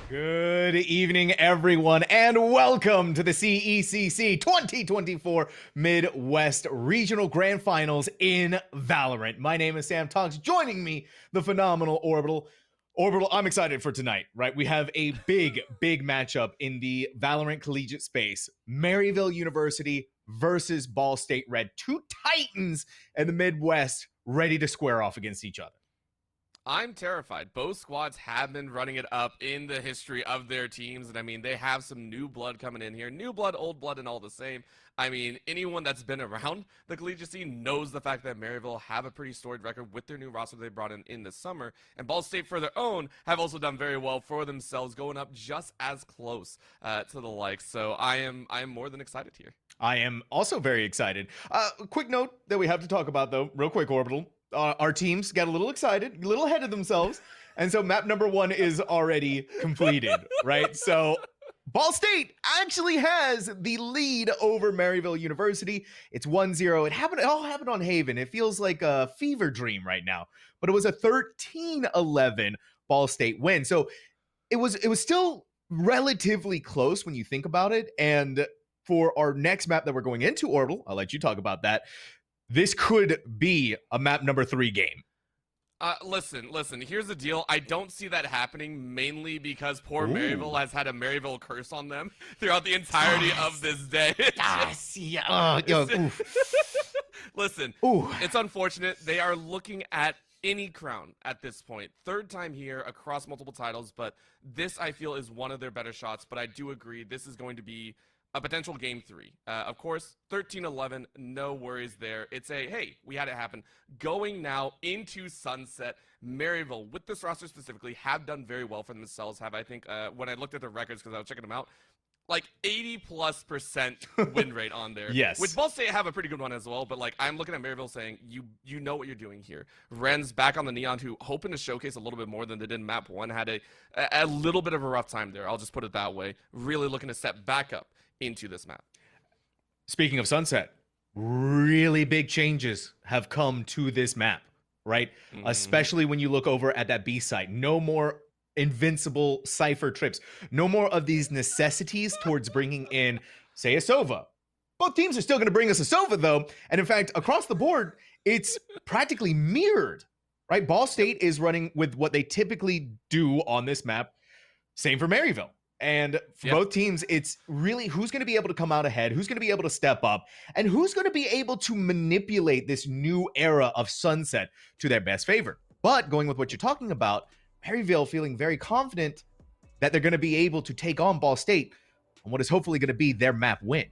Good evening, everyone, and welcome to the CECC 2024 Midwest Regional Grand Finals in Valorant. My name is Sam Tonks. Joining me, the phenomenal Orbital. Orbital, I'm excited for tonight, right? We have a big matchup in the Valorant collegiate space. Maryville University versus Ball State Red. Two titans in the Midwest ready to square off against each other. I'm terrified. Both squads have been running it up in the history of their teams. And I mean, they have some new blood coming in here. New blood, old blood, and all the same. I mean, anyone that's been around the collegiate scene knows the fact that Maryville have a pretty storied record with their new roster they brought in this summer. And Ball State, for their own, have also done very well for themselves, going up just as close to the likes. So I am more than excited here. I am also very excited. Quick note that we have to talk about, though, real quick, Orbital. Our teams got a little excited, a little ahead of themselves. And so map number 1 is already completed, right? So Ball State actually has the lead over Maryville University. It's 1-0. It all happened on Haven. It feels like a fever dream right now. But it was a 13-11 Ball State win. So it was still relatively close when you think about it. And for our next map that we're going into, Orbital, I'll let you talk about that. This could be a map number 3 game. Listen, here's the deal. I don't see that happening, mainly because poor Maryville has had a Maryville curse on them throughout the entirety of this day. Listen, it's unfortunate. They are looking at any crown at this point. Third time here across multiple titles, but this, I feel, is one of their better shots. But I do agree, this is going to be a potential game 3. Of course, 13-11, no worries there. It's a, hey, we had it happen. Going now into Sunset, Maryville, with this roster specifically, have done very well for themselves. Have, I think, when I looked at the records, because I was checking them out, like 80+% win rate on there. Yes. Which Ball State have a pretty good one as well, but like I'm looking at Maryville saying, you know what you're doing here. Ren's back on the Neon, who hoping to showcase a little bit more than they did in map 1, had a little bit of a rough time there. I'll just put it that way. Really looking to step back up into this map. Speaking of Sunset, really big changes have come to this map, right? Especially when you look over at that B site. No more invincible Cypher trips. No more of these necessities towards bringing in, say, a Sova. Both teams are still going to bring us a Sova, though. And in fact, across the board, it's practically mirrored, right? Ball State is running with what they typically do on this map. Same for Maryville. And for both teams, it's really who's going to be able to come out ahead, who's going to be able to step up, and who's going to be able to manipulate this new era of Sunset to their best favor. But going with what you're talking about, Maryville feeling very confident that they're going to be able to take on Ball State on what is hopefully going to be their map win.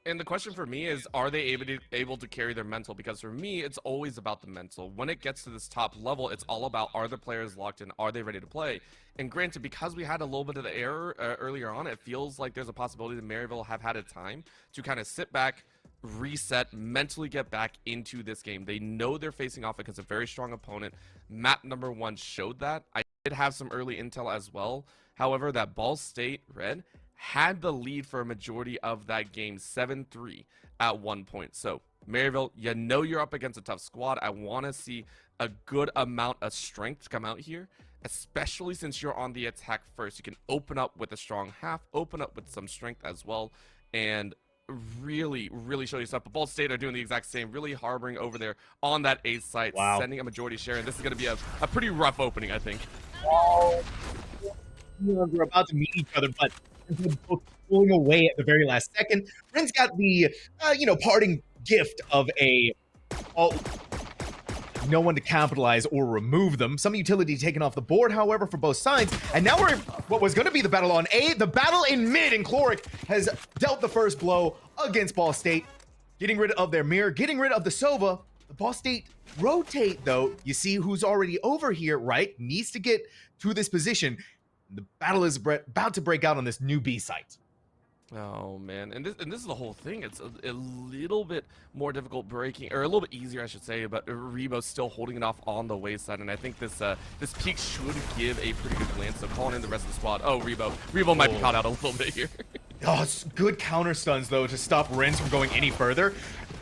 And the question for me is, are they able to carry their mental? Because for me, it's always about the mental. When it gets to this top level, it's all about, are the players locked in? Are they ready to play? And granted, because we had a little bit of the error earlier on, it feels like there's a possibility that Maryville have had a time to kind of sit back, reset, mentally get back into this game. They know they're facing off against a very strong opponent. Map number 1 showed that. I did have some early intel as well. However, that Ball State Red had the lead for a majority of that game, 7-3 at one point. So Maryville, you know you're up against a tough squad. I want to see a good amount of strength come out here, especially since you're on the attack first. You can open up with a strong half, open up with some strength as well, and really show yourself. But Ball State are doing the exact same, really harboring over there on that A site, sending a majority share, and this is going to be a pretty rough opening, I think. We're about to meet each other, but both pulling away at the very last second. Ren's got the, parting gift of no one to capitalize or remove them. Some utility taken off the board, however, for both sides. And now we're in what was going to be the battle on A. The battle in mid, and Chloric has dealt the first blow against Ball State, getting rid of their mirror, getting rid of the Sova. The Ball State rotate, though. You see who's already over here, right? Needs to get to this position. The battle is about to break out on this new B site. Oh man, and this is the whole thing. It's a little bit more difficult breaking, or a little bit easier, I should say. But Rebo's still holding it off on the wayside, and I think this peak should give a pretty good glance. So calling in the rest of the squad. Oh, Rebo might be caught out a little bit here. Oh, it's good counter stuns though to stop Renz from going any further.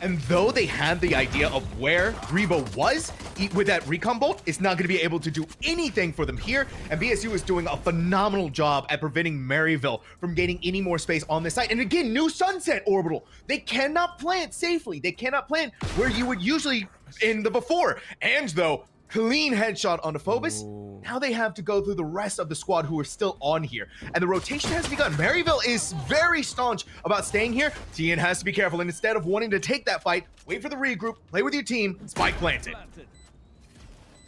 And though they had the idea of where Rebo was with that recon bolt, it's not going to be able to do anything for them here. And BSU is doing a phenomenal job at preventing Maryville from gaining any more space on this site. And again, new Sunset Orbital. They cannot plant safely. They cannot plant where you would usually in the before. And though, clean headshot on the Phobos. Ooh. Now they have to go through the rest of the squad who are still on here. And the rotation has begun. Maryville is very staunch about staying here. TN has to be careful. And instead of wanting to take that fight, wait for the regroup, play with your team, spike planted.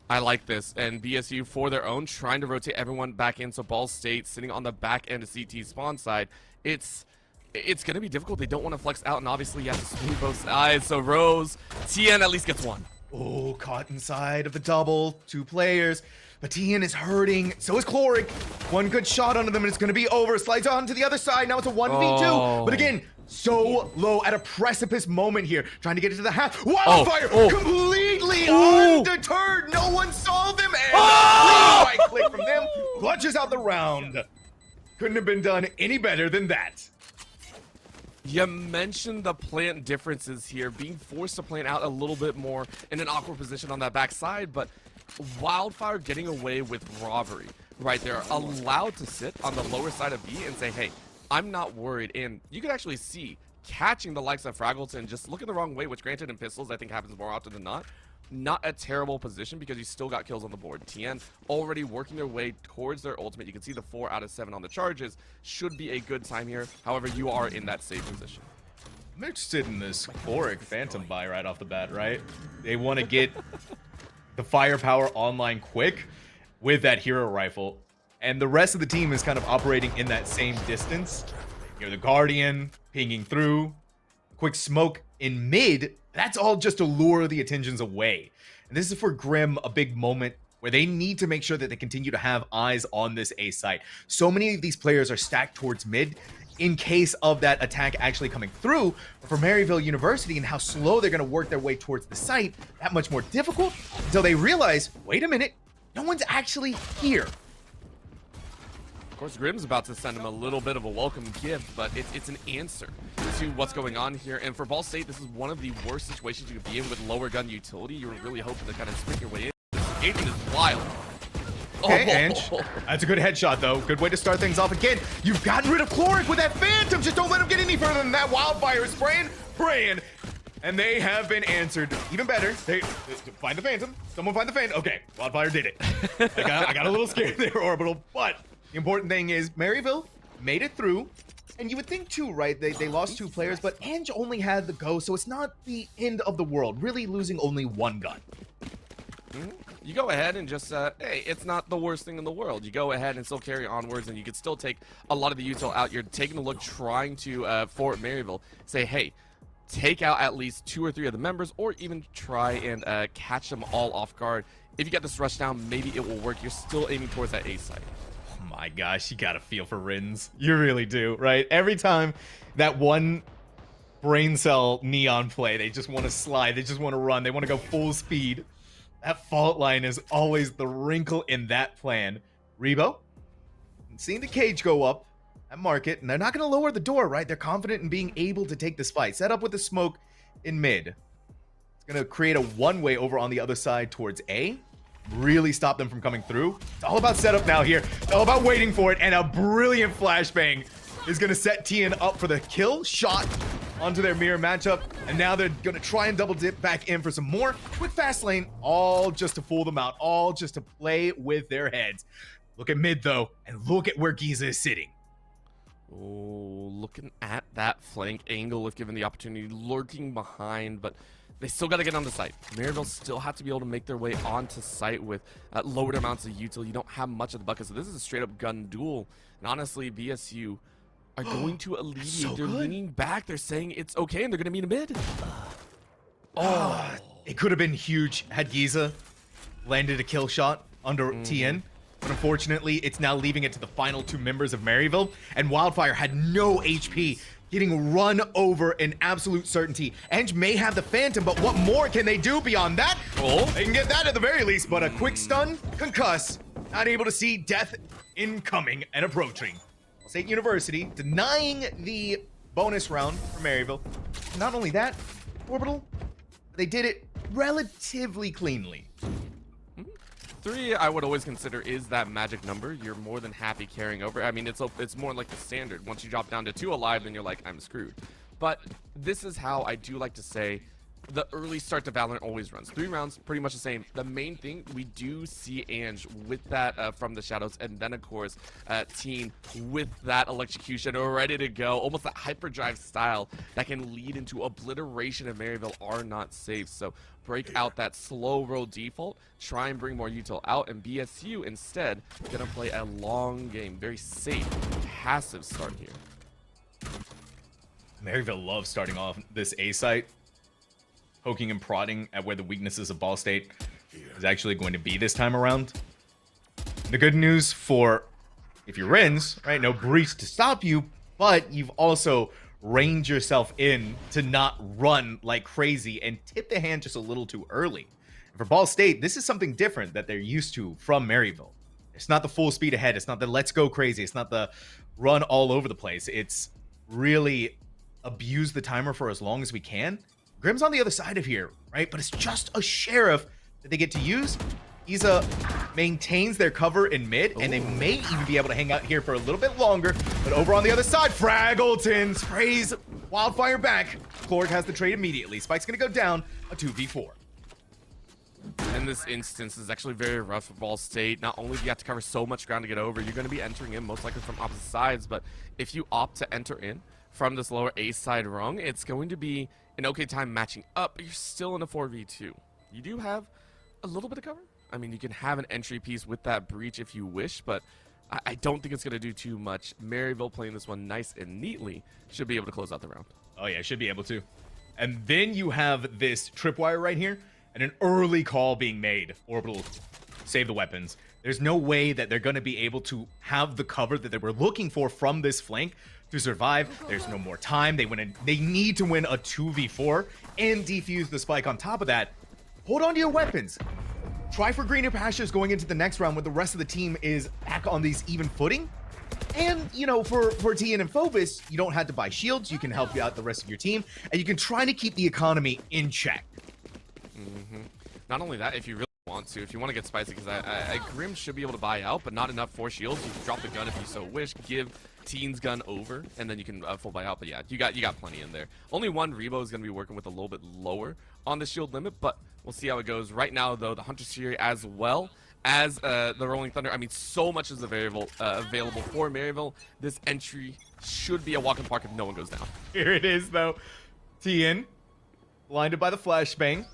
I like this, and BSU for their own, trying to rotate everyone back in. So Ball State sitting on the back end of CT spawn side. It's going to be difficult. They don't want to flex out, and obviously you have to swing both sides. So Rose, TN at least gets one. Oh, caught inside of the double, 2 players. But TN is hurting, so is Chloric. One good shot onto them and it's gonna be over. Slides on to the other side, now it's a 1v2. Oh. But again, so low at a precipice moment here. Trying to get into the half. Wildfire, completely undeterred. No one saw them, and right click from them. Clutches out the round. Couldn't have been done any better than that. You mentioned the plant differences here, being forced to plant out a little bit more in an awkward position on that backside, but Wildfire getting away with robbery, right? They're allowed to sit on the lower side of B and say, hey, I'm not worried. And you can actually see catching the likes of Fraggleton just looking the wrong way, which granted in pistols I think happens more often than not. Not a terrible position because you still got kills on the board. TN already working their way towards their ultimate. You can see the 4 out of 7 on the charges. Should be a good time here. However, you are in that safe position. I'm interested in this Chloric Phantom buy right off the bat, right? They want to get the firepower online quick with that hero rifle. And the rest of the team is kind of operating in that same distance. You're the Guardian, pinging through. Quick smoke in mid. That's all just to lure the attentions away. And this is for Grim, a big moment where they need to make sure that they continue to have eyes on this A site. So many of these players are stacked towards mid in case of that attack actually coming through. But for Maryville University and how slow they're going to work their way towards the site, that much more difficult until they realize, wait a minute, no one's actually here. Of course, Grim's about to send him a little bit of a welcome gift, but it's an answer to what's going on here. And for Ball State, this is one of the worst situations you could be in with lower gun utility. You were really hoping to kind of sprint your way in. This agent is wild. Okay, Ange. That's a good headshot, though. Good way to start things off again. You've gotten rid of Chloric with that Phantom. Just don't let him get any further than that. Wildfire is spraying, praying. And they have been answered. Even better, they find the Phantom. Someone find the Phantom. Okay, Wildfire did it. I got a little scared there, Orbital. But the important thing is Maryville made it through. And you would think, too, right? They lost 2 players, but Ange only had the go, so it's not the end of the world. Really losing only 1 gun. You go ahead and just, hey, it's not the worst thing in the world. You go ahead and still carry onwards, and you could still take a lot of the util out. You're taking a look, trying to, for Maryville, say, hey, take out at least 2 or 3 of the members, or even try and catch them all off guard. If you get this rush down, maybe it will work. You're still aiming towards that A site. Oh my gosh, you got to feel for Rins. You really do, right? Every time that one brain cell neon play, they just want to slide, they just want to run, they want to go full speed. That fault line is always the wrinkle in that plan. Rebo, seeing the cage go up at market, and they're not going to lower the door, right? They're confident in being able to take this fight. Set up with the smoke in mid. It's going to create a one-way over on the other side towards A. Really stop them from coming through. It's all about setup now here. It's all about waiting for it, and a brilliant flashbang is going to set TN up for the kill shot onto their mirror matchup, and now they're going to try and double dip back in for some more. Quick fast lane, all just to fool them out, all just to play with their heads. Look at mid, though, and look at where Giza is sitting. Oh, looking at that flank angle if given the opportunity, lurking behind, but they still got to get on the site. Maryville still have to be able to make their way onto site with lowered amounts of util. You don't have much of the bucket, so this is a straight-up gun duel. And honestly, BSU are going to alleviate. So they're good. leaning back. They're saying it's okay, and they're going to meet a mid. It could have been huge had Giza landed a kill shot under TN. But unfortunately, it's now leaving it to the final 2 members of Maryville. And Wildfire had no HP, getting run over in absolute certainty. Eng may have the Phantom, but what more can they do beyond that? Oh. They can get that at the very least, but a quick stun, concuss, not able to see death incoming and approaching. State University denying the bonus round for Maryville. Not only that, Orbital. They did it relatively cleanly. 3, I would always consider is that magic number. You're more than happy carrying over. I mean, it's more like the standard. Once you drop down to 2 alive, then you're like, I'm screwed. But this is how I do like to say the early start to Valorant always runs. 3 rounds, pretty much the same. The main thing, we do see Ange with that from the shadows, and then of course Teen with that electrocution ready to go. Almost that hyperdrive style that can lead into obliteration of Maryville are not safe. So break out that slow roll default, try and bring more util out, and BSU instead gonna play a long game, very safe, passive start here. Maryville loves starting off this A site, poking and prodding at where the weaknesses of Ball State is actually going to be this time around. The good news for if you're Rins, right? No breach to stop you, but you've also reined yourself in to not run like crazy and tip the hand just a little too early. And for Ball State, this is something different that they're used to from Maryville. It's not the full speed ahead. It's not the let's go crazy. It's not the run all over the place. It's really abuse the timer for as long as we can. Grim's on the other side of here, right? But it's just a sheriff that they get to use. Iza maintains their cover in mid, and they may even be able to hang out here for a little bit longer. But over on the other side, Fraggleton sprays Wildfire back. Klorg has the trade immediately. Spike's gonna go down, a 2v4. In this instance is actually very rough for Ball State. Not only do you have to cover so much ground to get over, you're going to be entering in most likely from opposite sides, but if you opt to enter in from this lower A side rung, it's going to be an okay time matching up, but you're still in a 4v2. You do have a little bit of cover. I mean, you can have an entry piece with that breach if you wish, but I don't think it's going to do too much. Maryville playing this one nice and neatly should be able to close out the round. Oh yeah, should be able to. And then you have this tripwire right here, and an early call being made. Orbital, save the weapons. There's no way that they're going to be able to have the cover that they were looking for from this flank to survive. There's no more time. They need to win a 2v4 and defuse the spike on top of that. Hold on to your weapons. Try for greener pastures going into the next round when the rest of the team is back on these even footing. And, you know, for TN and Phobos, you don't have to buy shields. You can help you out the rest of your team, and you can try to keep the economy in check. Not only that, if you really want to, if you want to get spicy, because I Grim should be able to buy out, but not enough for shields. You can drop the gun if you so wish, give Teen's gun over, and then you can full buy out. But yeah, you got plenty in there. Only one Rebo is going to be working with a little bit lower on the shield limit, but we'll see how it goes. Right now, though, the Hunter's Fury as well as the Rolling Thunder. I mean, so much is available for Maryville. This entry should be a walk in the park if no one goes down. Here it is, though. Tien, blinded by the flashbang,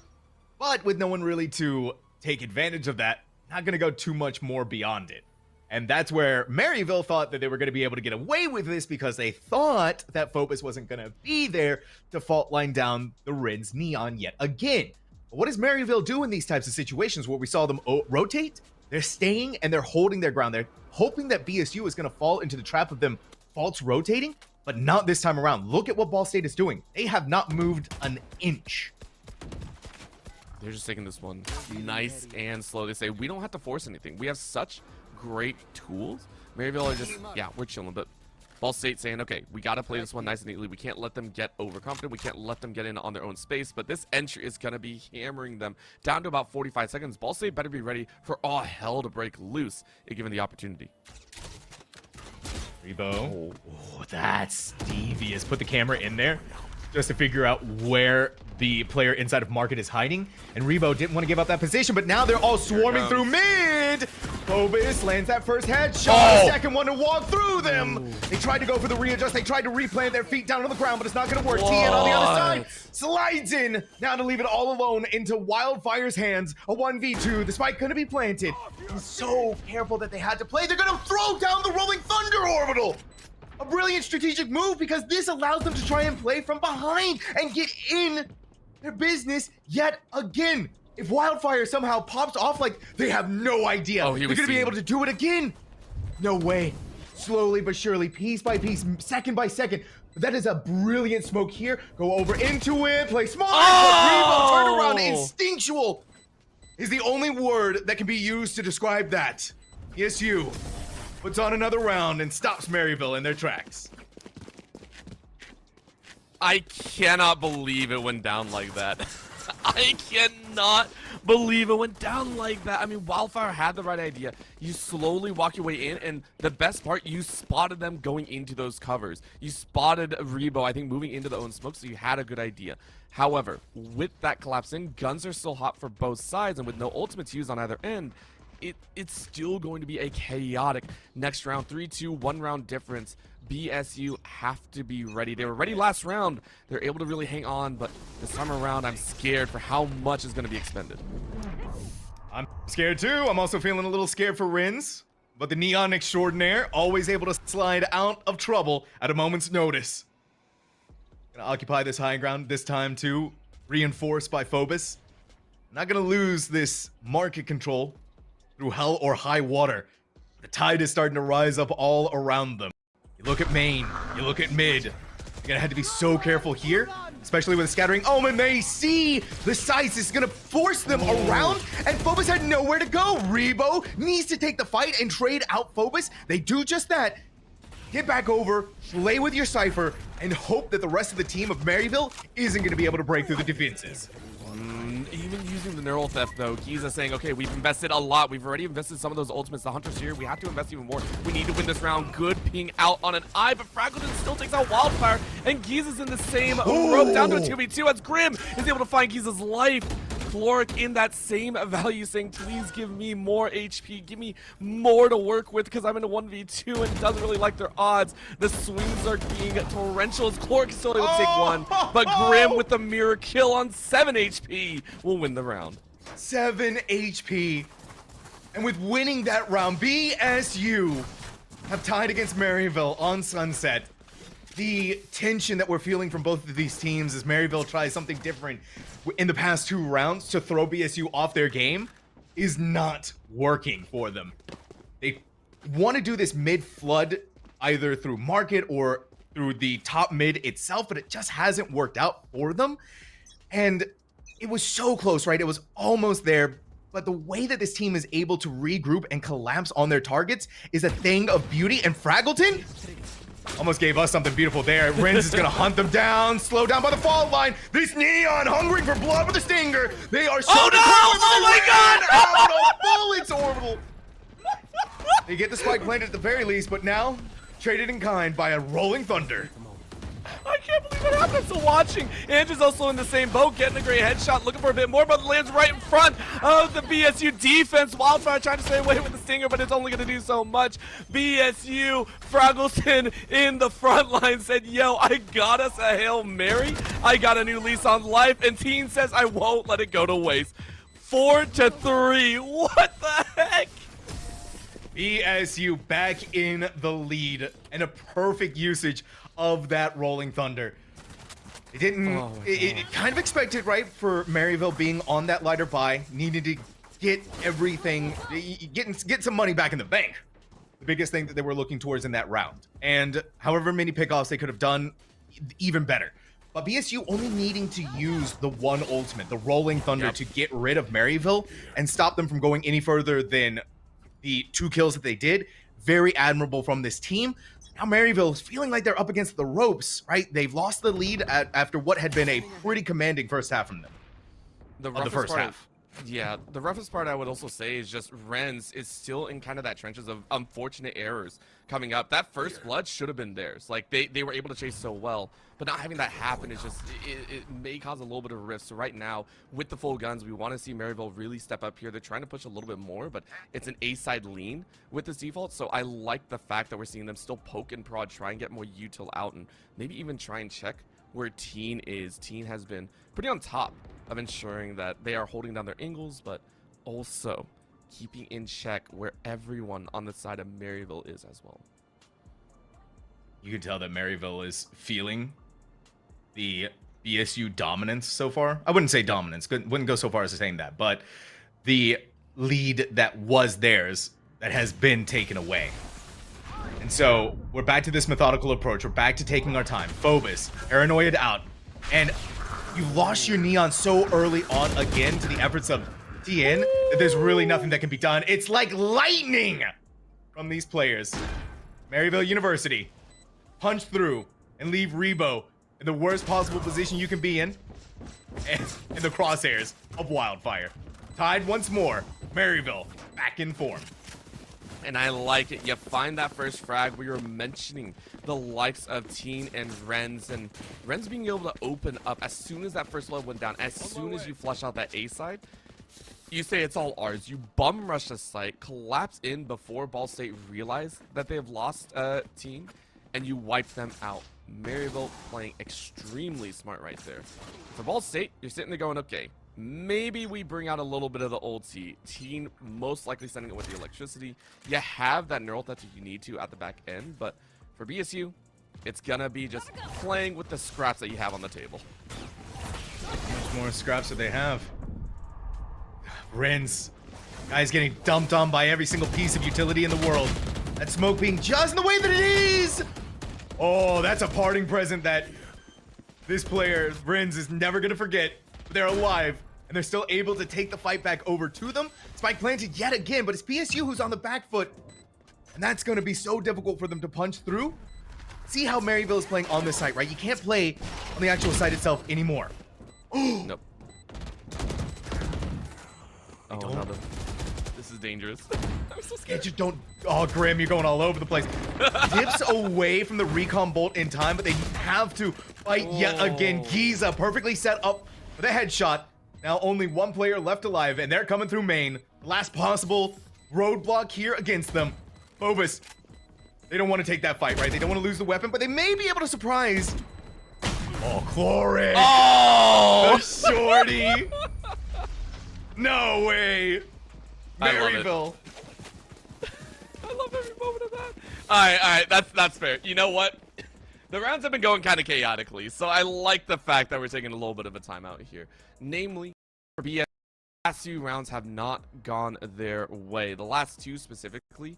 but with no one really to take advantage of that, not going to go too much more beyond it. And that's where Maryville thought that they were going to be able to get away with this because they thought that Phobos wasn't going to be there to fault line down the Rins Neon yet again. But what does Maryville do in these types of situations where we saw them rotate? They're staying and they're holding their ground. They're hoping that BSU is going to fall into the trap of them false rotating, but not this time around. Look at what Ball State is doing. They have not moved an inch. They're just taking this one nice and slow. They say, we don't have to force anything. We have such great tools. Maryville are just, yeah, we're chilling. But Ball State saying, okay, we got to play this one nice and neatly. We can't let them get overconfident. We can't let them get in on their own space. But this entry is going to be hammering them down to about 45 seconds. Ball State better be ready for all hell to break loose if given the opportunity. Rebo. Oh, that's devious. Put the camera in there just to figure out where the player inside of Market is hiding. And Rebo didn't want to give up that position, but now they're all swarming through mid. Phobos lands that first headshot. Second one to walk through them. They tried to go for the readjust. They tried to replant their feet down on the ground, but it's not going to work. TN on the other side slides in. Now to leave it all alone into Wildfire's hands. A 1v2. The spike going to be planted. He's so careful that they had to play. They're going to throw down the Rolling Thunder Orbital. A brilliant strategic move because this allows them to try and play from behind and get in their business yet again. If Wildfire somehow pops off, like, they have no idea. They're going to be able to do it again. No way. Slowly but surely, piece by piece, second by second. That is a brilliant smoke here. Go over into it, play smart. Rebo turn around. Instinctual is the only word that can be used to describe that. EsportsU puts on another round and stops Maryville in their tracks. I cannot believe it went down like that. I cannot believe it went down like that. I mean, Wildfire had the right idea. You slowly walk your way in, and the best part, you spotted them going into those covers. You spotted Rebo, I think, moving into the own smoke, so you had a good idea. However, with that collapsing, guns are still hot for both sides, and with no ultimates used on either end, it's still going to be a chaotic next round. 3-2, 1 round difference. BSU have to be ready. They were ready last round. They're able to really hang on, but this time around, I'm scared for how much is going to be expended. I'm scared too. I'm also feeling a little scared for Rins, but the Neon Extraordinaire always able to slide out of trouble at a moment's notice. Gonna occupy this high ground this time too, reinforced by Phobos. Not gonna lose this market control through hell or high water. The tide is starting to rise up all around them. You look at main, you look at mid. You're gonna have to be so careful here, especially with scattering. Oh, and they see the size is gonna force them around, and Phobos had nowhere to go. Rebo needs to take the fight and trade out Phobos. They do just that. Get back over, play with your Cypher, and hope that the rest of the team of Maryville isn't gonna be able to break through the defenses. Even using the neural theft though, Giza saying, okay, we've invested a lot. We've already invested some of those ultimates. The Hunter's here. We have to invest even more. We need to win this round. Good ping out on an eye, but Fraggleton still takes out Wildfire, and Giza's in the same rope down to a 2v2 as Grim is able to find Giza's life. Chloric in that same value saying, please give me more HP, give me more to work with because I'm in a 1v2 and doesn't really like their odds. The swings are being torrential as Chloric is still able to take one, but Grim with the mirror kill on 7 HP will win the round. 7 HP. And with winning that round, BSU have tied against Maryville on Sunset. The tension that we're feeling from both of these teams as Maryville tries something different in the past 2 rounds to throw BSU off their game is not working for them. They want to do this mid flood either through market or through the top mid itself, but it just hasn't worked out for them. And it was so close, right? It was almost there. But the way that this team is able to regroup and collapse on their targets is a thing of beauty. And Fraggleton almost gave us something beautiful there. Renz is gonna hunt them down, slow down by the fault line. This Neon hungering for blood with a stinger. They are so Oh my god! out of bullets orbital. They get the spike planted at the very least, but now traded in kind by a rolling thunder. I can't believe what happened. So watching, Andrew's also in the same boat, getting a great headshot, looking for a bit more, but lands right in front of the BSU defense. Wildfire trying to stay away with the stinger, but it's only going to do so much. BSU, Fraggleton in the front line said, yo, I got us a Hail Mary. I got a new lease on life, and Teen says I won't let it go to waste. 4-3. What the heck? BSU back in the lead, and a perfect usage of that rolling thunder. It didn't it kind of expected, right, for Maryville being on that lighter buy, needed to get everything, get some money back in the bank. The biggest thing that they were looking towards in that round. And however many pickoffs they could have done, even better. But BSU only needing to use the one ultimate, the rolling thunder, to get rid of Maryville and stop them from going any further than the 2 kills that they did. Very admirable from this team. Now Maryville is feeling like they're up against the ropes, right? They've lost the lead after what had been a pretty commanding first half from them. The first half. Yeah, the roughest part I would also say is just Renz is still in kind of that trenches of unfortunate errors coming up. That first blood should have been theirs. Like, they were able to chase so well, but not having that happen is just, it may cause a little bit of risk. So right now, with the full guns, we want to see Maryville really step up here. They're trying to push a little bit more, but it's an A-side lean with this default. So I like the fact that we're seeing them still poke and prod, try and get more util out, and maybe even try and check where Teen is. Teen has been pretty on top of ensuring that they are holding down their angles, but also keeping in check where everyone on the side of Maryville is as well. You can tell that Maryville is feeling the BSU dominance so far. I wouldn't say dominance, wouldn't go so far as saying that, but the lead that was theirs that has been taken away. And so we're back to this methodical approach. We're back to taking our time. Phobos, paranoid out, and you lost your Neon so early on again to the efforts of TN that there's really nothing that can be done. It's like lightning from these players. Maryville University punch through and leave Rebo in the worst possible position you can be in the crosshairs of Wildfire. Tied once more. Maryville back in form. And I like it. You find that first frag where you're mentioning the likes of Teen and Renz being able to open up as soon as that first load went down, as soon as you flush out that A side. You say it's all ours. You bum rush the site, collapse in before Ball State realize that they have lost Teen, and you wipe them out. Maryville playing extremely smart right there. For Ball State, you're sitting there going, okay, maybe we bring out a little bit of the old Teen, most likely sending it with the electricity. You have that neural that you need to at the back end, but for BSU, it's gonna be just playing with the scraps that you have on the table. How much more scraps do they have? Renz, guy's getting dumped on by every single piece of utility in the world. That smoke being just in the way that it is. Oh, that's a parting present that this player, Renz, is never gonna forget. They're alive, and they're still able to take the fight back over to them. Spike planted yet again, but it's BSU who's on the back foot, and that's gonna be so difficult for them to punch through. See how Maryville is playing on this site, right? You can't play on the actual site itself anymore. Nope. Oh, another. This is dangerous. I'm so scared. Just don't. Oh, Grim, you're going all over the place. Dips away from the recon bolt in time, but they have to fight yet again. Giza perfectly set up for the headshot. Now only one player left alive, and they're coming through main. Last possible roadblock here against them. Phobos. They don't want to take that fight, right? They don't want to lose the weapon, but they may be able to surprise. Oh, Chloric. Oh! The shorty. No way. Maryville. I love every moment of that. All right, that's fair. You know what? The rounds have been going kind of chaotically, so I like the fact that we're taking a little bit of a timeout here. Namely, for BS, the last few rounds have not gone their way. The last two specifically,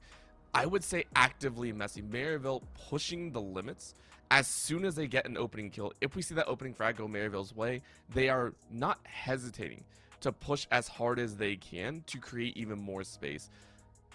I would say actively messy. Maryville pushing the limits as soon as they get an opening kill. If we see that opening frag go Maryville's way, they are not hesitating to push as hard as they can to create even more space.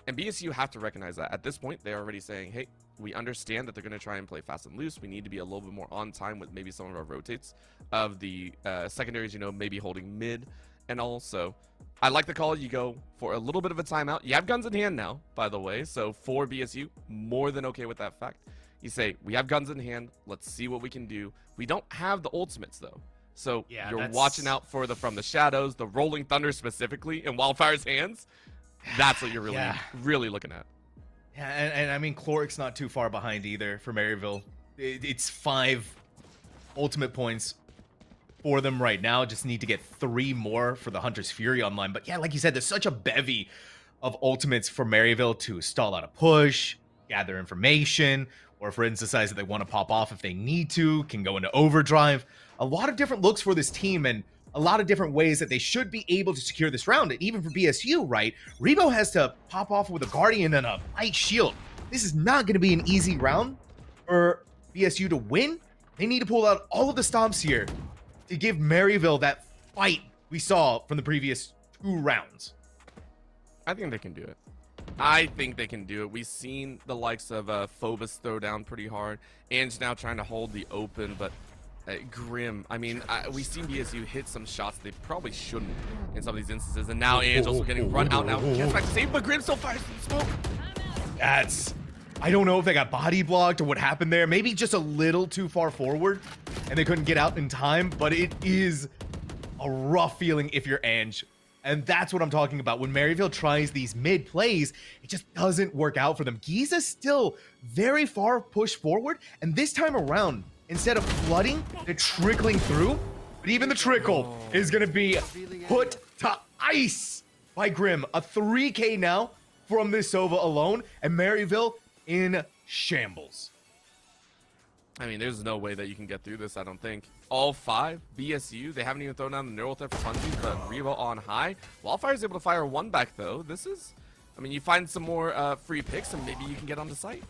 And BSU have to recognize that. At this point, they're already saying, hey, we understand that they're going to try and play fast and loose. We need to be a little bit more on time with maybe some of our rotates of the secondaries, you know, maybe holding mid. And also, I like the call. You go for a little bit of a timeout. You have guns in hand now, by the way. So for BSU, more than okay with that fact. You say, we have guns in hand. Let's see what we can do. We don't have the ultimates, though. So yeah, you're watching out for the From the Shadows, the Rolling Thunder specifically, in Wildfire's hands. That's what you're really looking at. Yeah, and I mean, Chloric's not too far behind either for Maryville. It's 5 ultimate points for them right now. Just need to get 3 more for the Hunter's Fury online. But yeah, like you said, there's such a bevy of ultimates for Maryville to stall out a push, gather information, or if Renz decides that they want to pop off if they need to, can go into overdrive. A lot of different looks for this team and a lot of different ways that they should be able to secure this round. And even for BSU, right? Rebo has to pop off with a Guardian and a Light Shield. This is not going to be an easy round for BSU to win. They need to pull out all of the stops here to give Maryville that fight we saw from the previous 2 rounds. I think they can do it. I think they can do it. We've seen the likes of Phobos throw down pretty hard. Ange now trying to hold the open, but Grim. I mean, we've seen BSU hit some shots they probably shouldn't in some of these instances, and now Ange also getting run out now. Can't back to save, but Grim still fires some smoke. That's... I don't know if they got body blocked or what happened there. Maybe just a little too far forward and they couldn't get out in time, but it is a rough feeling if you're Ange. And that's what I'm talking about. When Maryville tries these mid plays, it just doesn't work out for them. Giza's still very far pushed forward, and this time around, instead of flooding, they're trickling through. But even the trickle is going to be put to ice by Grim. A 3K now from this Sova alone, and Maryville in shambles. I mean, there's no way that you can get through this, I don't think. All 5 BSU, they haven't even thrown down the neural theft for funsies, but Revo on high. Wildfire's able to fire 1 back, though. This is, I mean, you find some more free picks, and maybe you can get on the site.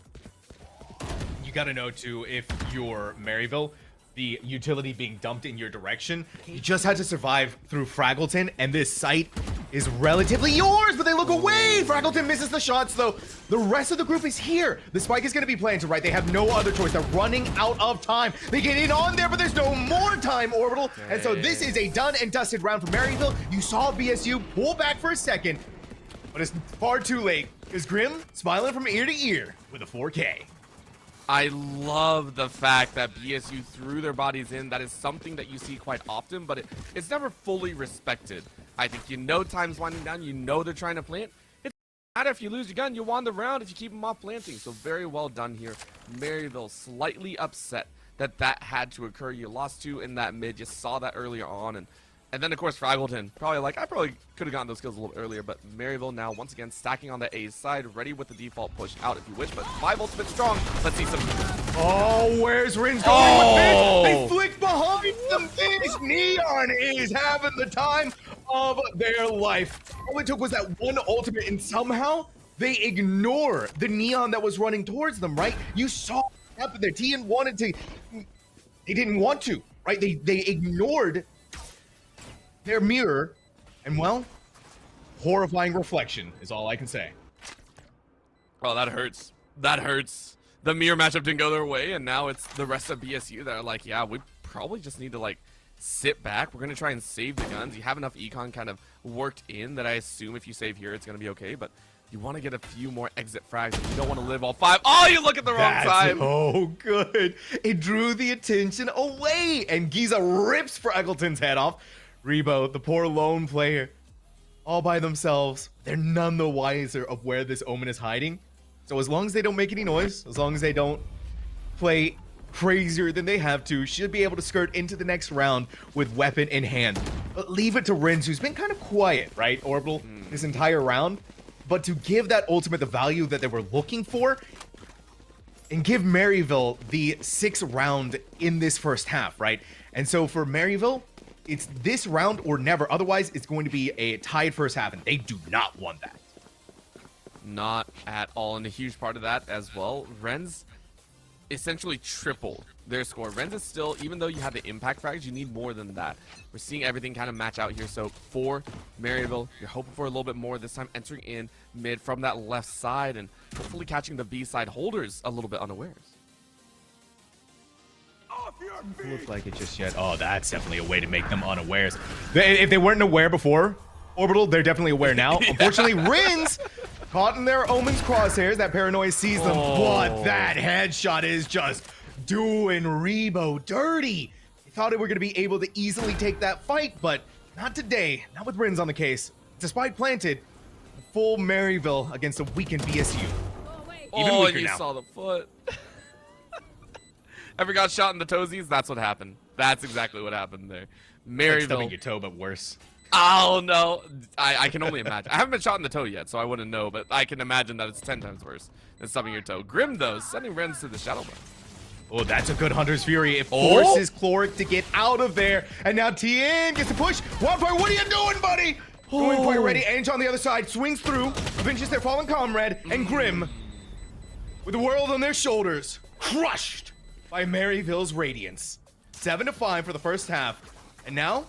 You got to know, too, if you're Maryville, the utility being dumped in your direction, you just had to survive through Fraggleton, and this site is relatively yours, but they look away. Fraggleton misses the shots, though. The rest of the group is here. The spike is going to be planted, right? They have no other choice. They're running out of time. They get in on there, but there's no more time, Orbital. Dang. And so this is a done and dusted round for Maryville. You saw BSU pull back for a second, but it's far too late. Is Grim smiling from ear to ear with a 4K. I love the fact that BSU threw their bodies in. That is something that you see quite often, but it's never fully respected. I think you know time's winding down. You know they're trying to plant. It doesn't matter if you lose your gun. You won the round if you keep them off planting. So very well done here. Maryville slightly upset that that had to occur. You lost 2 in that mid. You saw that earlier on. And then, of course, Fraggleton, probably like, I probably could have gotten those kills a little earlier, but Maryville now, once again, stacking on the A side, ready with the default push out if you wish, but 5 ultimate strong. Let's see some... Oh, where's Rin's going with this? They flick behind them. This Neon is having the time of their life. All it took was that one ultimate, and somehow they ignore the Neon that was running towards them, right? You saw what happened there. TN wanted to... They didn't want to, right? They ignored their mirror, and well, horrifying reflection is all I can say. Oh, that hurts. That hurts. The mirror matchup didn't go their way, and now it's the rest of BSU that are like, yeah, we probably just need to like sit back. We're gonna try and save the guns. You have enough econ kind of worked in that I assume if you save here, it's gonna be okay, but you want to get a few more exit frags. You don't want to live all 5. Oh, you look at the wrong side. Oh, good. It drew the attention away, and Giza rips Fraggleton's head off. Rebo, the poor lone player, all by themselves. They're none the wiser of where this Omen is hiding. So as long as they don't make any noise, as long as they don't play crazier than they have to, should be able to skirt into the next round with weapon in hand. But leave it to Rins, who's been kind of quiet, right, Orbital, this entire round. But to give that ultimate the value that they were looking for, and give Maryville the 6th round in this first half, right? And so for Maryville, it's this round or never. Otherwise, it's going to be a tied first half, and they do not want that. Not at all. And a huge part of that as well, Ren's essentially tripled their score. Ren's is still, even though you have the impact frags, you need more than that. We're seeing everything kind of match out here. So for Maryville, you're hoping for a little bit more this time, entering in mid from that left side and hopefully catching the B side holders a little bit unawares. Doesn't look like it just yet. Oh, that's definitely a way to make them unawares. If they weren't aware before, Orbital, they're definitely aware now. Yeah. Unfortunately, Rins caught in their Omen's crosshairs. That paranoia sees them, but that headshot is just doing Rebo dirty. They thought they were going to be able to easily take that fight, but not today. Not with Rins on the case. Despite planted, full Maryville against a weakened BSU. Even weaker you now. Saw the foot. Ever got shot in the toesies? That's what happened. That's exactly what happened there. Maryville. Like stubbing your toe, but worse. Oh, no. I can only imagine. I haven't been shot in the toe yet, so I wouldn't know, but I can imagine that it's 10 times worse than stubbing your toe. Grim, though, sending Rens to the Shadow Bar. Oh, that's a good Hunter's Fury. It forces Cloric to get out of there. And now Tien gets a push. Wildfire, what are you doing, buddy? Going quite ready. Ange on the other side swings through, avenges their fallen comrade, and Grim, with the world on their shoulders, crushed by Maryville's Radiance. 7-5 for the first half. And now,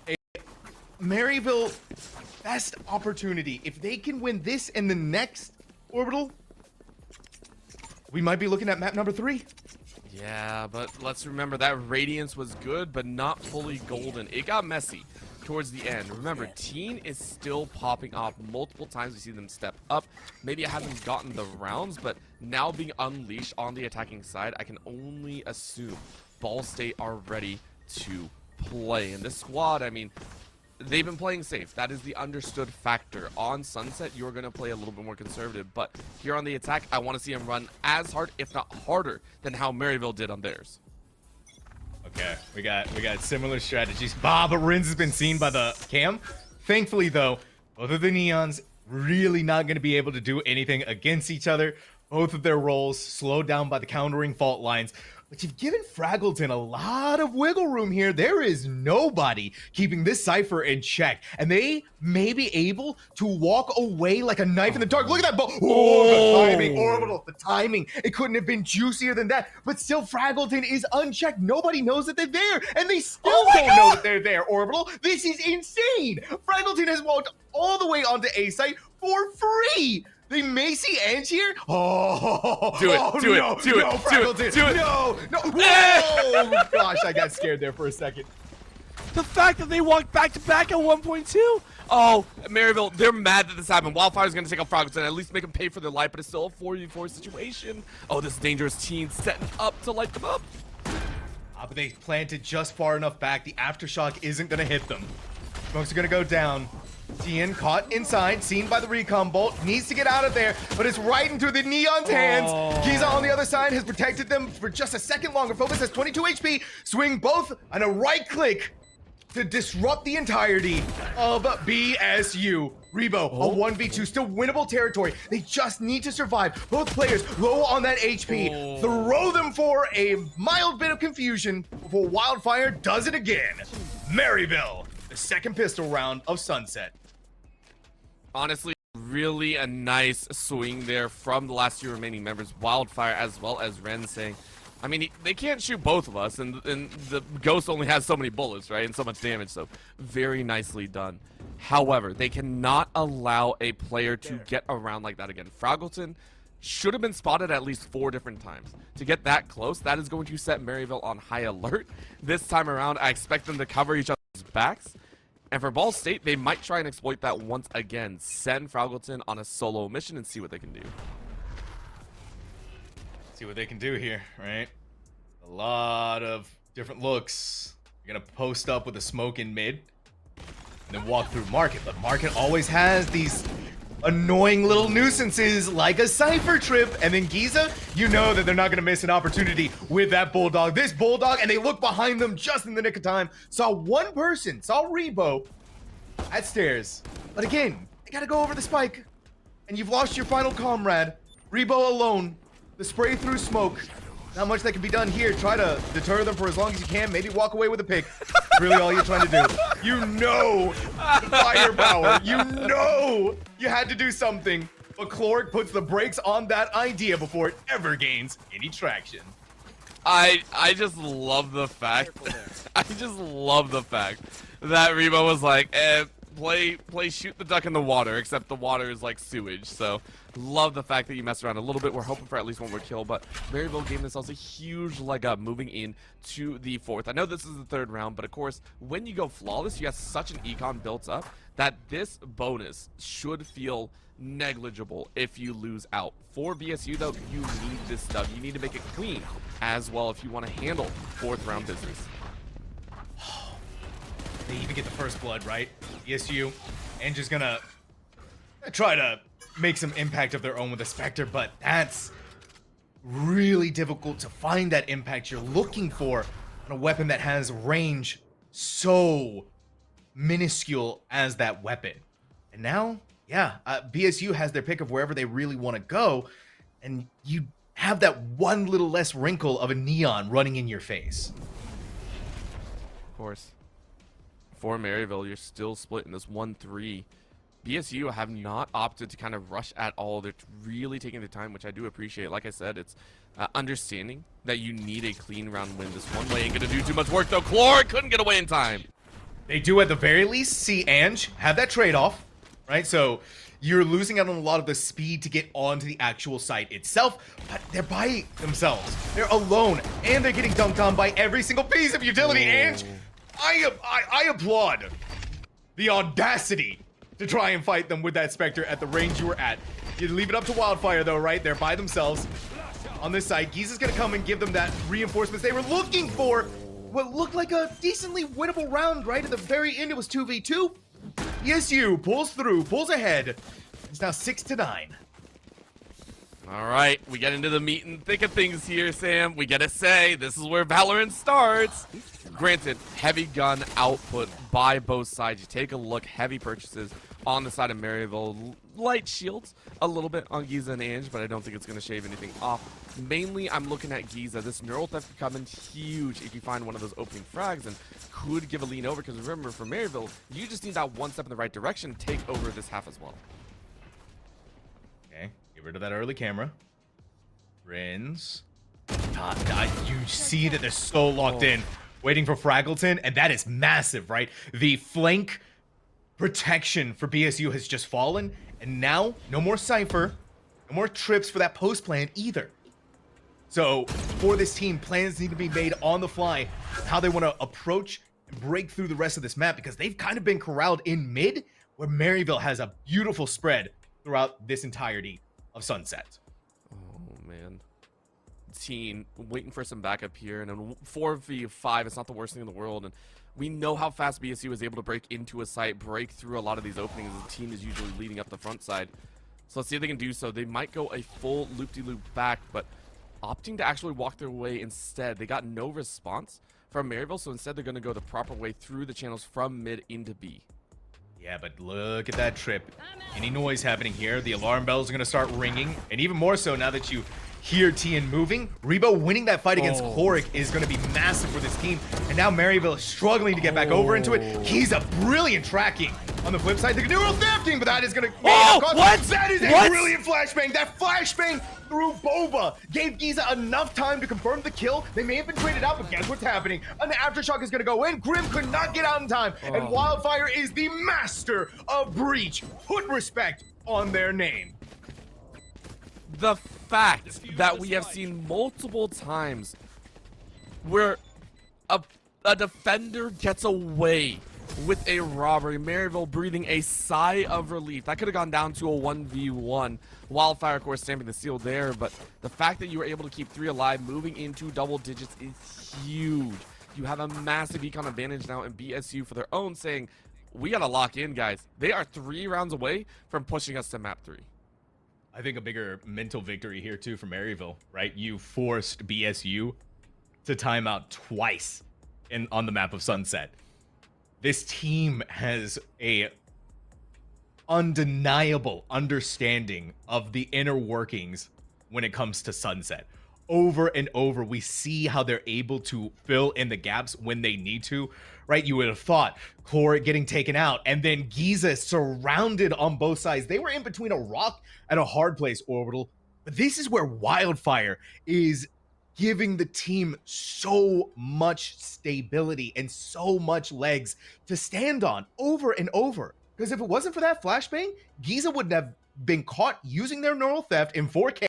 a Maryville best opportunity. If they can win this and the next Orbital, we might be looking at map number 3. Yeah, but let's remember that Radiance was good, but not fully golden. It got messy towards the end. Remember, Teen is still popping off multiple times. We see them step up. Maybe it hasn't gotten the rounds, but now being unleashed on the attacking side, I can only assume Ball State are ready to play. And this squad, I mean, they've been playing safe. That is the understood factor. On Sunset, you're going to play a little bit more conservative, but here on the attack, I want to see them run as hard, if not harder, than how Maryville did on theirs. Okay, we got similar strategies. But Rins has been seen by the cam. Thankfully, though, both of the Neons really not going to be able to do anything against each other. Both of their roles slowed down by the countering fault lines. But you've given Fraggleton a lot of wiggle room here. There is nobody keeping this Cypher in check. And they may be able to walk away like a knife in the dark. Look at that ball. Oh, the timing. Orbital, the timing. It couldn't have been juicier than that. But still, Fraggleton is unchecked. Nobody knows that they're there. And they still don't know that they're there, Orbital. This is insane. Fraggleton has walked all the way onto A site for free. They may see Ange here. Oh, do it, no, do it. No. Whoa, gosh, I got scared there for a second. The fact that they walked back to back at 1.2. Oh, Maryville, they're mad that this happened. Wildfire's gonna take out Fraggleton, at least make them pay for their life, but it's still a 4v4 situation. Oh, this dangerous team setting up to light them up. But they planted just far enough back. The aftershock isn't gonna hit them. Smokes are gonna go down. Tien caught inside, seen by the recon bolt, needs to get out of there, but it's right into the Neon's hands. Giza on the other side has protected them for just a second longer. Focus has 22 HP, swing both on a right click to disrupt the entirety of BSU. Rebo, a 1v2, still winnable territory. They just need to survive. Both players low on that HP. Throw them for a mild bit of confusion before Wildfire does it again. Maryville, the second pistol round of Sunset. Honestly, really a nice swing there from the last two remaining members, Wildfire as well as Ren saying, I mean, they can't shoot both of us, and the Ghost only has so many bullets, right, and so much damage, so very nicely done. However, they cannot allow a player to get around like that again. Fraggleton should have been spotted at least 4 different times. To get that close, that is going to set Maryville on high alert. This time around, I expect them to cover each other's backs. And for Ball State, they might try and exploit that once again. Send Fraggleton on a solo mission and see what they can do. See what they can do here, right? A lot of different looks. You're gonna post up with a smoke in mid, and then walk through Market. But Market always has these annoying little nuisances like a Cypher trip. And then Giza, you know that they're not gonna miss an opportunity with that Bulldog. This Bulldog, and they look behind them just in the nick of time. Saw one person, saw Rebo at stairs. But again, they gotta go over the spike. And you've lost your final comrade. Rebo alone. The spray through smoke. Not much that can be done here. Try to deter them for as long as you can. Maybe walk away with a pick. Really all you're trying to do. You know firepower. You know you had to do something. But Cloric puts the brakes on that idea before it ever gains any traction. I just love the fact that Rebo was like, play shoot the duck in the water, except the water is like sewage. So love the fact that you messed around a little bit. We're hoping for at least one more kill, but Maryville gave themselves a huge leg up moving in to the 4th. I know this is the 3rd round, but of course, when you go flawless, you have such an econ built up that this bonus should feel negligible if you lose out. For BSU though, you need this stuff. You need to make it clean as well if you want to handle 4th round business. They even get the first blood, right? BSU, and just gonna try to make some impact of their own with a Spectre, but that's really difficult to find that impact you're looking for on a weapon that has range so minuscule as that weapon. And now, yeah, BSU has their pick of wherever they really want to go, and you have that one little less wrinkle of a Neon running in your face. Of course. For Maryville, you're still split in this 1-3. BSU have not opted to kind of rush at all. They're really taking the time, which I do appreciate. Like I said, it's understanding that you need a clean round win. This one way ain't gonna do too much work though. Clor couldn't get away in time. They do at the very least see Ange have that trade-off, right? So you're losing out on a lot of the speed to get onto the actual site itself, but they're by themselves. They're alone, and they're getting dunked on by every single piece of utility. Ange, I applaud the audacity to try and fight them with that Spectre at the range you were at. You leave it up to Wildfire though, right? They're by themselves on this side. Giza's gonna come and give them that reinforcements they were looking for. What looked like a decently winnable round, right? At the very end, it was 2v2. ESU pulls through, pulls ahead. It's now 6-9. All right, we get into the meat and thick of things here, Sam. We gotta say, this is where Valorant starts. Granted, heavy gun output by both sides. You take a look, heavy purchases on the side of Maryville. A slight shields a little bit on Giza and Ange, but I don't think it's going to shave anything off. Mainly, I'm looking at Giza. This neural theft could come in huge if you find one of those opening frags and could give a lean over, because remember, for Maryville, you just need that one step in the right direction to take over this half as well. Okay, get rid of that early camera. Rins. You see that they're so locked in, waiting for Fraggleton, and that is massive, right? The flank protection for BSU has just fallen, and now no more Cypher, no more trips for that post plan either. So for this team, plans need to be made on the fly, how they want to approach and break through the rest of this map, because they've kind of been corralled in mid, where Maryville has a beautiful spread throughout this entirety of Sunset. Oh, man. Team waiting for some backup here, and then 4v5, it's not the worst thing in the world, and we know how fast BSU is able to break into a site, break through a lot of these openings. The team is usually leading up the front side, so let's see if they can do so. They might go a full loop-de-loop back, but opting to actually walk their way instead. They got no response from Maryville, so instead they're going to go the proper way through the channels from mid into B. Yeah, but look at that trip. Any noise happening here, the alarm bells are going to start ringing, and even more so now that you hear Tien moving. Rebo winning that fight against Chloric is going to be massive for this team, and now Maryville is struggling to get back over into it. He's a brilliant tracking. On the flip side, the neural thefting, but that is going to... What? That is a brilliant flashbang. That flashbang through Boba gave Giza enough time to confirm the kill. They may have been traded out, but guess what's happening? An aftershock is going to go in. Grim could not get out in time, and Wildfire is the master of breach. Put respect on their name. The fact that we have seen multiple times where a defender gets away with a robbery, Maryville breathing a sigh of relief. That could have gone down to a 1v1. Wildfire, of course, stamping the seal there, but the fact that you were able to keep 3 alive, moving into double digits is huge. You have a massive econ advantage now in BSU for their own, saying, we gotta lock in, guys. They are 3 rounds away from pushing us to map 3. I think a bigger mental victory here too for Maryville, right? You forced BSU to time out twice on the map of Sunset. This team has a undeniable understanding of the inner workings when it comes to Sunset. Over and over, we see how they're able to fill in the gaps when they need to, right? You would have thought Chloric getting taken out, and then Giza surrounded on both sides. They were in between a rock and a hard place, Orbital. But this is where Wildfire is giving the team so much stability and so much legs to stand on over and over. Because if it wasn't for that flashbang, Giza wouldn't have been caught using their neural theft in 4K,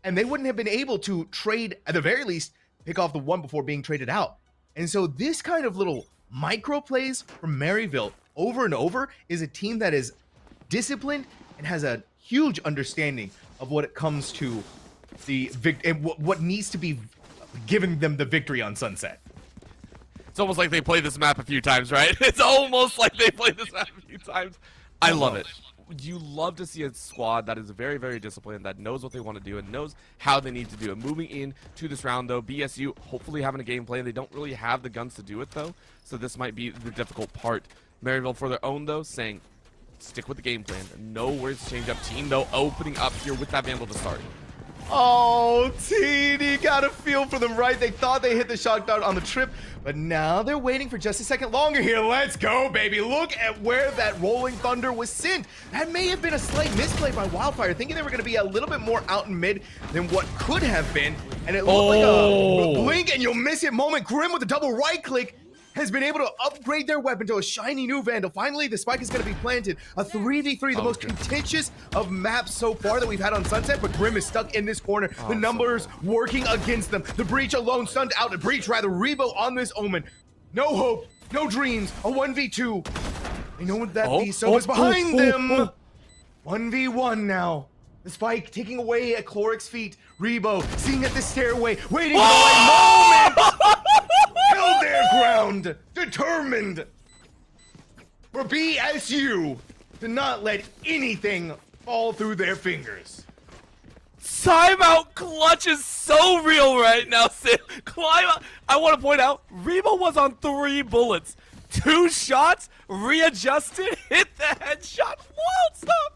and they wouldn't have been able to trade, at the very least, pick off the one before being traded out. And so this kind of little micro plays from Maryville over and over is a team that is disciplined and has a huge understanding of what it comes to the what needs to be giving them the victory on Sunset. It's almost like they played this map a few times, right? It's almost like they played this map a few times. I love it. You love to see a squad that is very, very disciplined, that knows what they want to do and knows how they need to do it. Moving into this round, though, BSU hopefully having a game plan. They don't really have the guns to do it, though, so this might be the difficult part. Maryville, for their own, though, saying stick with the game plan. No worries to change up. Team, though, opening up here with that Vandal to start. Oh, TD got a feel for them, right? They thought they hit the shock dart on the trip, but now they're waiting for just a second longer here. Let's go, baby. Look at where that Rolling Thunder was sent. That may have been a slight misplay by Wildfire, thinking they were going to be a little bit more out in mid than what could have been. And it looked like a blink and you'll miss it moment. Grim with a double right click has been able to upgrade their weapon to a shiny new Vandal. Finally, the spike is going to be planted. A 3v3, the most contentious of maps so far that we've had on Sunset, but Grim is stuck in this corner. The numbers working against them. The Breach alone stunned out. The Breach, rather, Rebo on this Omen. No hope, no dreams, a 1v2. They know that the sub is behind them. 1v1 now. The spike taking away at Chloric's feet. Rebo seeing at the stairway, waiting for the right moment. Held their ground, determined for BSU to not let anything fall through their fingers. Timeout clutch is so real right now, Sid. I want to point out, Rebo was on 3 bullets. 2 shots, readjusted, hit the headshot, wild stuff.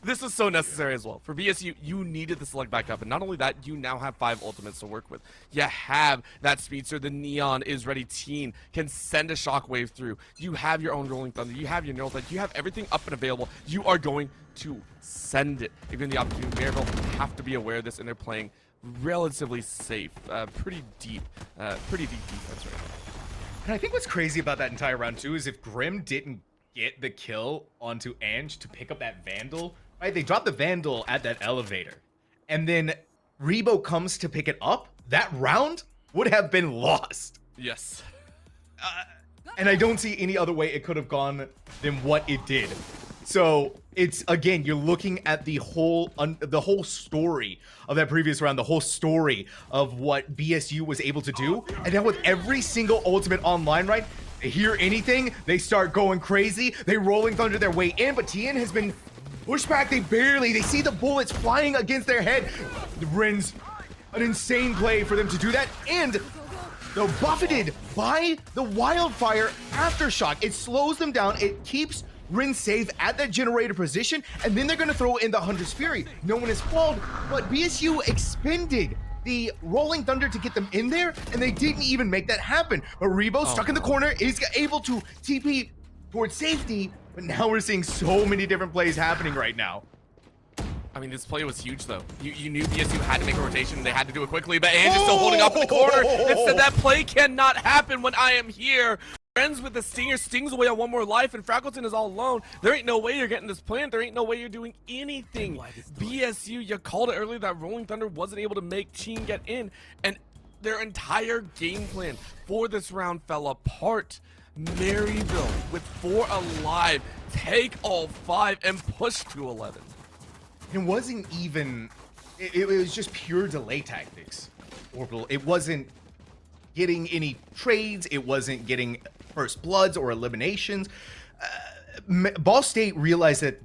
This was so necessary as well. For BSU, you needed the select back up. And not only that, you now have 5 ultimates to work with. You have that speedster. The Neon is ready. Teen can send a shockwave through. You have your own Rolling Thunder. You have your Neural Thread. You have everything up and available. You are going to send it. If you're in the opportunity, Maryville have to be aware of this, and they're playing relatively safe. Pretty deep defense right now. And I think what's crazy about that entire round too is if Grim didn't get the kill onto Ange to pick up that Vandal, right? They dropped the Vandal at that elevator. And then Rebo comes to pick it up. That round would have been lost. Yes. And I don't see any other way it could have gone than what it did. So it's, again, you're looking at the whole story of that previous round, the whole story of what BSU was able to do. And now with every single ultimate online, right? They hear anything, they start going crazy. They Rolling Thunder their way in, but Tien has been pushed back. They see the bullets flying against their head. The Ren's an insane play for them to do that. And they're buffeted by the Wildfire Aftershock. It slows them down. It keeps Rin safe at that generator position, and then they're going to throw in the Hunter's Fury. No one is called, but BSU expended the Rolling Thunder to get them in there, and they didn't even make that happen. But Rebo stuck in the corner, is able to TP towards safety, but now we're seeing so many different plays happening right now. I mean, this play was huge, though. You knew BSU had to make a rotation. They had to do it quickly, but Ange is still holding up in the corner and said that play cannot happen when I am here. Friends with the Stinger stings away on one more life, and Frackleton is all alone. There ain't no way you're getting this plant. There ain't no way you're doing anything. BSU, you called it earlier that Rolling Thunder wasn't able to make Teen get in, and their entire game plan for this round fell apart. Maryville, with 4 alive, take all 5 and push to 11. It wasn't even, it was just pure delay tactics, Orbital. It wasn't getting any trades. It wasn't getting first bloods or eliminations. Ball State realized that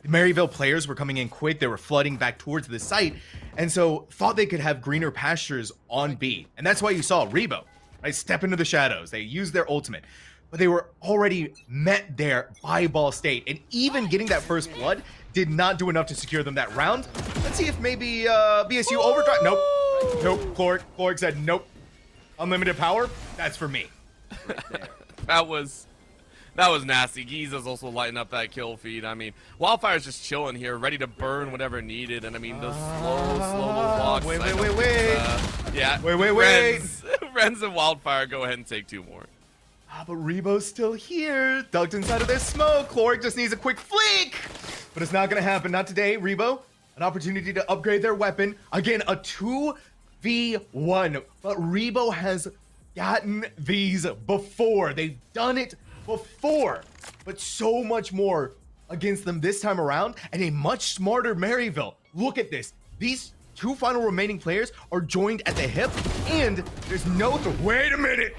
Maryville players were coming in quick. They were flooding back towards the site, and so thought they could have greener pastures on B. And that's why you saw Rebo, right, step into the shadows. They used their ultimate, but they were already met there by Ball State, and even getting that first blood did not do enough to secure them that round. Let's see if maybe BSU overdrive. Nope. Nope. Clark said nope. Unlimited power. That's for me. That was nasty. Giza's also lighting up that kill feed. I mean, Wildfire's just chilling here, ready to burn whatever needed. And I mean, those slow walks. Wait. Yeah. Wait. Renz and Wildfire go ahead and take 2 more. But Rebo's still here, ducked inside of this smoke. Cloric just needs a quick flick, but it's not gonna happen. Not today. Rebo, an opportunity to upgrade their weapon. Again, a 2v1, but Rebo has gotten these before. They've done it before, but so much more against them this time around, and a much smarter Maryville. Look at this. These 2 final remaining players are joined at the hip, and there's no wait a minute.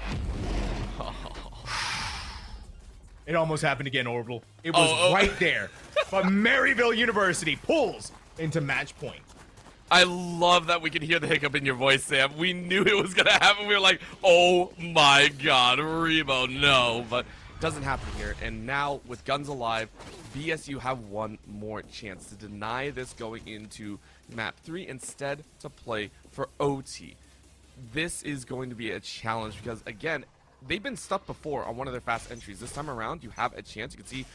It almost happened again, Orbital. It was right there. But Maryville University pulls into match point. I love that we can hear the hiccup in your voice, Sam. We knew it was going to happen. We were like, oh my God, Rebo, no. But it doesn't happen here. And now, with guns alive, BSU have one more chance to deny this going into map 3, instead to play for OT. This is going to be a challenge because, again, they've been stuck before on one of their fast entries. This time around, you have a chance. You can see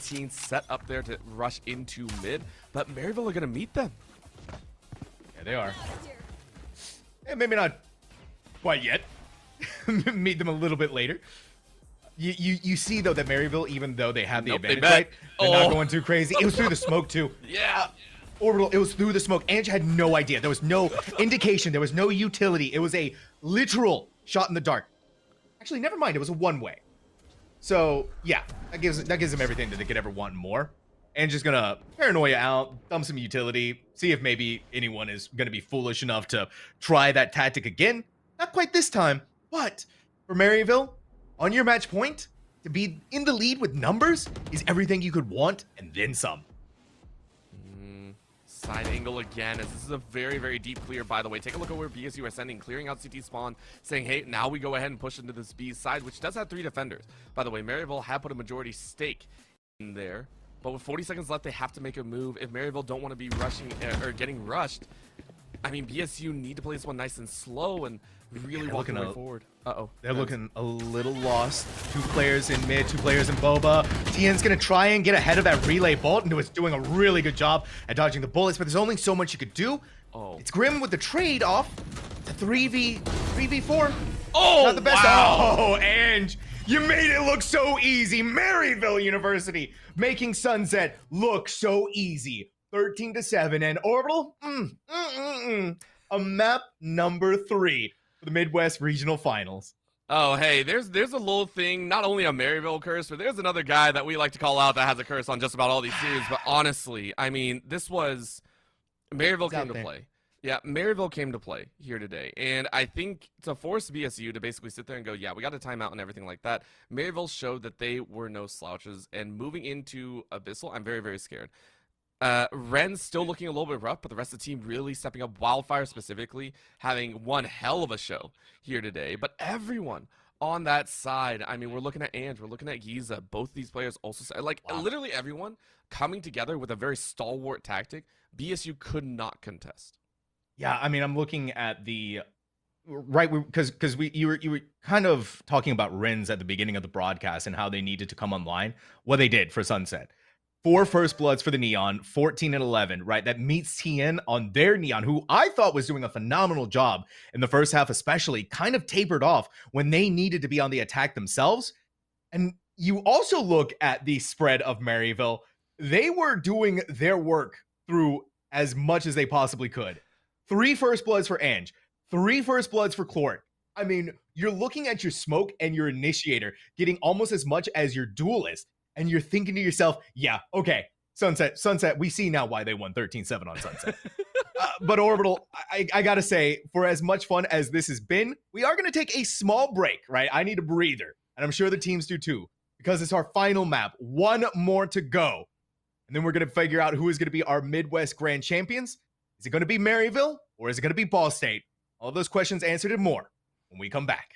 Teen set up there to rush into mid, but Maryville are going to meet them. Yeah, they are. And maybe not quite yet. Meet them a little bit later. You see, though, that Maryville, even though they have the advantage, right? They're not going too crazy. It was through the smoke, too. Yeah. Orbital, it was through the smoke. Ange had no idea. There was no indication. There was no utility. It was a literal shot in the dark. Actually, never mind. It was a one-way. So, yeah, that gives them everything that they could ever want and more. And just gonna paranoia out, dump some utility, see if maybe anyone is gonna be foolish enough to try that tactic again. Not quite this time, but for Maryville, on your match point, to be in the lead with numbers is everything you could want and then some. Side angle again, as this is a very, very deep clear, by the way. Take a look at where BSU are sending, clearing out CT spawn, saying, hey, now we go ahead and push into this B side, which does have 3 defenders. By the way, Maryville have put a majority stake in there. But with 40 seconds left, they have to make a move. If Maryville don't want to be rushing or getting rushed, I mean, BSU need to play this one nice and slow and really walk their way forward. They're looking a little lost. 2 players in mid, 2 players in Boba. TN's gonna try and get ahead of that relay bolt, and was doing a really good job at dodging the bullets, but there's only so much you could do. It's Grim with the trade off. The 3v4. Oh, not the best. wow. Oh, and you made it look so easy. Maryville University making Sunset look so easy. 13-7, and Orbital, a map number 3 for the Midwest Regional Finals. Oh, hey, there's a little thing, not only a Maryville curse, but there's another guy that we like to call out that has a curse on just about all these series. But honestly, I mean, this was Maryville came to play. Yeah, Maryville came to play here today. And I think to force BSU to basically sit there and go, yeah, we got a timeout and everything like that, Maryville showed that they were no slouches. And moving into Abyssal, I'm very, very scared. Ren's still looking a little bit rough, but the rest of the team really stepping up. Wildfire specifically having one hell of a show here today. But everyone on that side, I mean, we're looking at Ange, we're looking at Giza. Both these players also, like, literally everyone coming together with a very stalwart tactic. BSU could not contest. Yeah, I mean, I'm looking at the right because you were kind of talking about Rins at the beginning of the broadcast and how they needed to come online. Well, they did for Sunset. 4 first bloods for the Neon, 14-11, right? That meets TN on their Neon, who I thought was doing a phenomenal job in the first half, especially kind of tapered off when they needed to be on the attack themselves. And you also look at the spread of Maryville. They were doing their work through as much as they possibly could. 3 first bloods for Ange, 3 first bloods for Clort. I mean, you're looking at your smoke and your initiator getting almost as much as your duelist. And you're thinking to yourself, yeah, okay, Sunset, we see now why they won 13-7 on Sunset. But Orbital, I gotta say, for as much fun as this has been, we are gonna take a small break, right? I need a breather, and I'm sure the teams do too, because it's our final map. 1 more to go. And then we're gonna figure out who is gonna be our Midwest Grand Champions. Is it gonna be Maryville, or is it gonna be Ball State? All of those questions answered and more when we come back.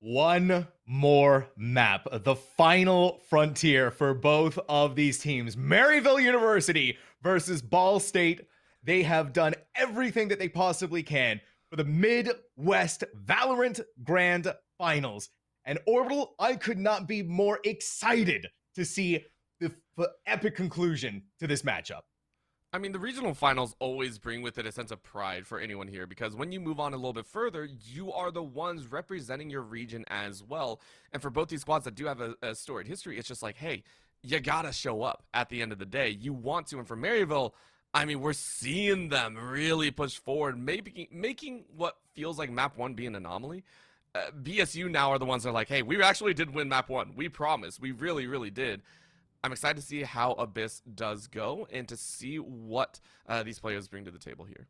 One more map, the final frontier for both of these teams. Maryville University versus Ball State. They have done everything that they possibly can for the Midwest Valorant Grand Finals. And Orbital, I could not be more excited to see the epic conclusion to this matchup. I mean, the regional finals always bring with it a sense of pride for anyone here, because when you move on a little bit further, you are the ones representing your region as well. And for both these squads that do have a storied history, it's just like, hey, you gotta show up at the end of the day. You want to. And for Maryville, I mean, we're seeing them really push forward, making what feels like map 1 be an anomaly. BSU now are the ones that are like, hey, we actually did win map 1. We promise. We really, really did. I'm excited to see how Abyss does go and to see what these players bring to the table here.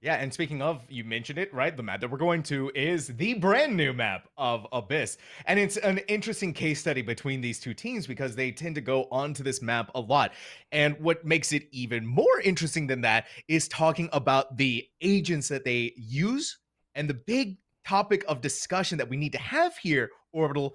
Yeah, and speaking of, you mentioned it, right? The map that we're going to is the brand new map of Abyss. And it's an interesting case study between these two teams because they tend to go onto this map a lot. And what makes it even more interesting than that is talking about the agents that they use. And the big topic of discussion that we need to have here, Orbital,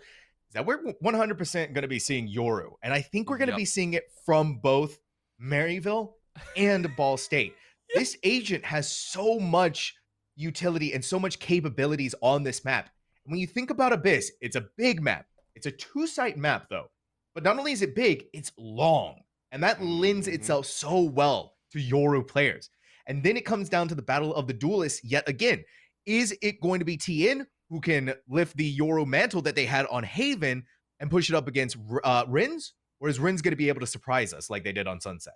that we're 100% going to be seeing Yoru. And I think we're going to be seeing it from both Maryville and Ball State. This agent has so much utility and so much capabilities on this map. And when you think about Abyss, it's a big map. It's a 2-site map, though. But not only is it big, it's long. And that lends itself so well to Yoru players. And then it comes down to the battle of the duelists yet again. Is it going to be TN who can lift the Yoru mantle that they had on Haven and push it up against Rins? Or is Rins going to be able to surprise us like they did on Sunset?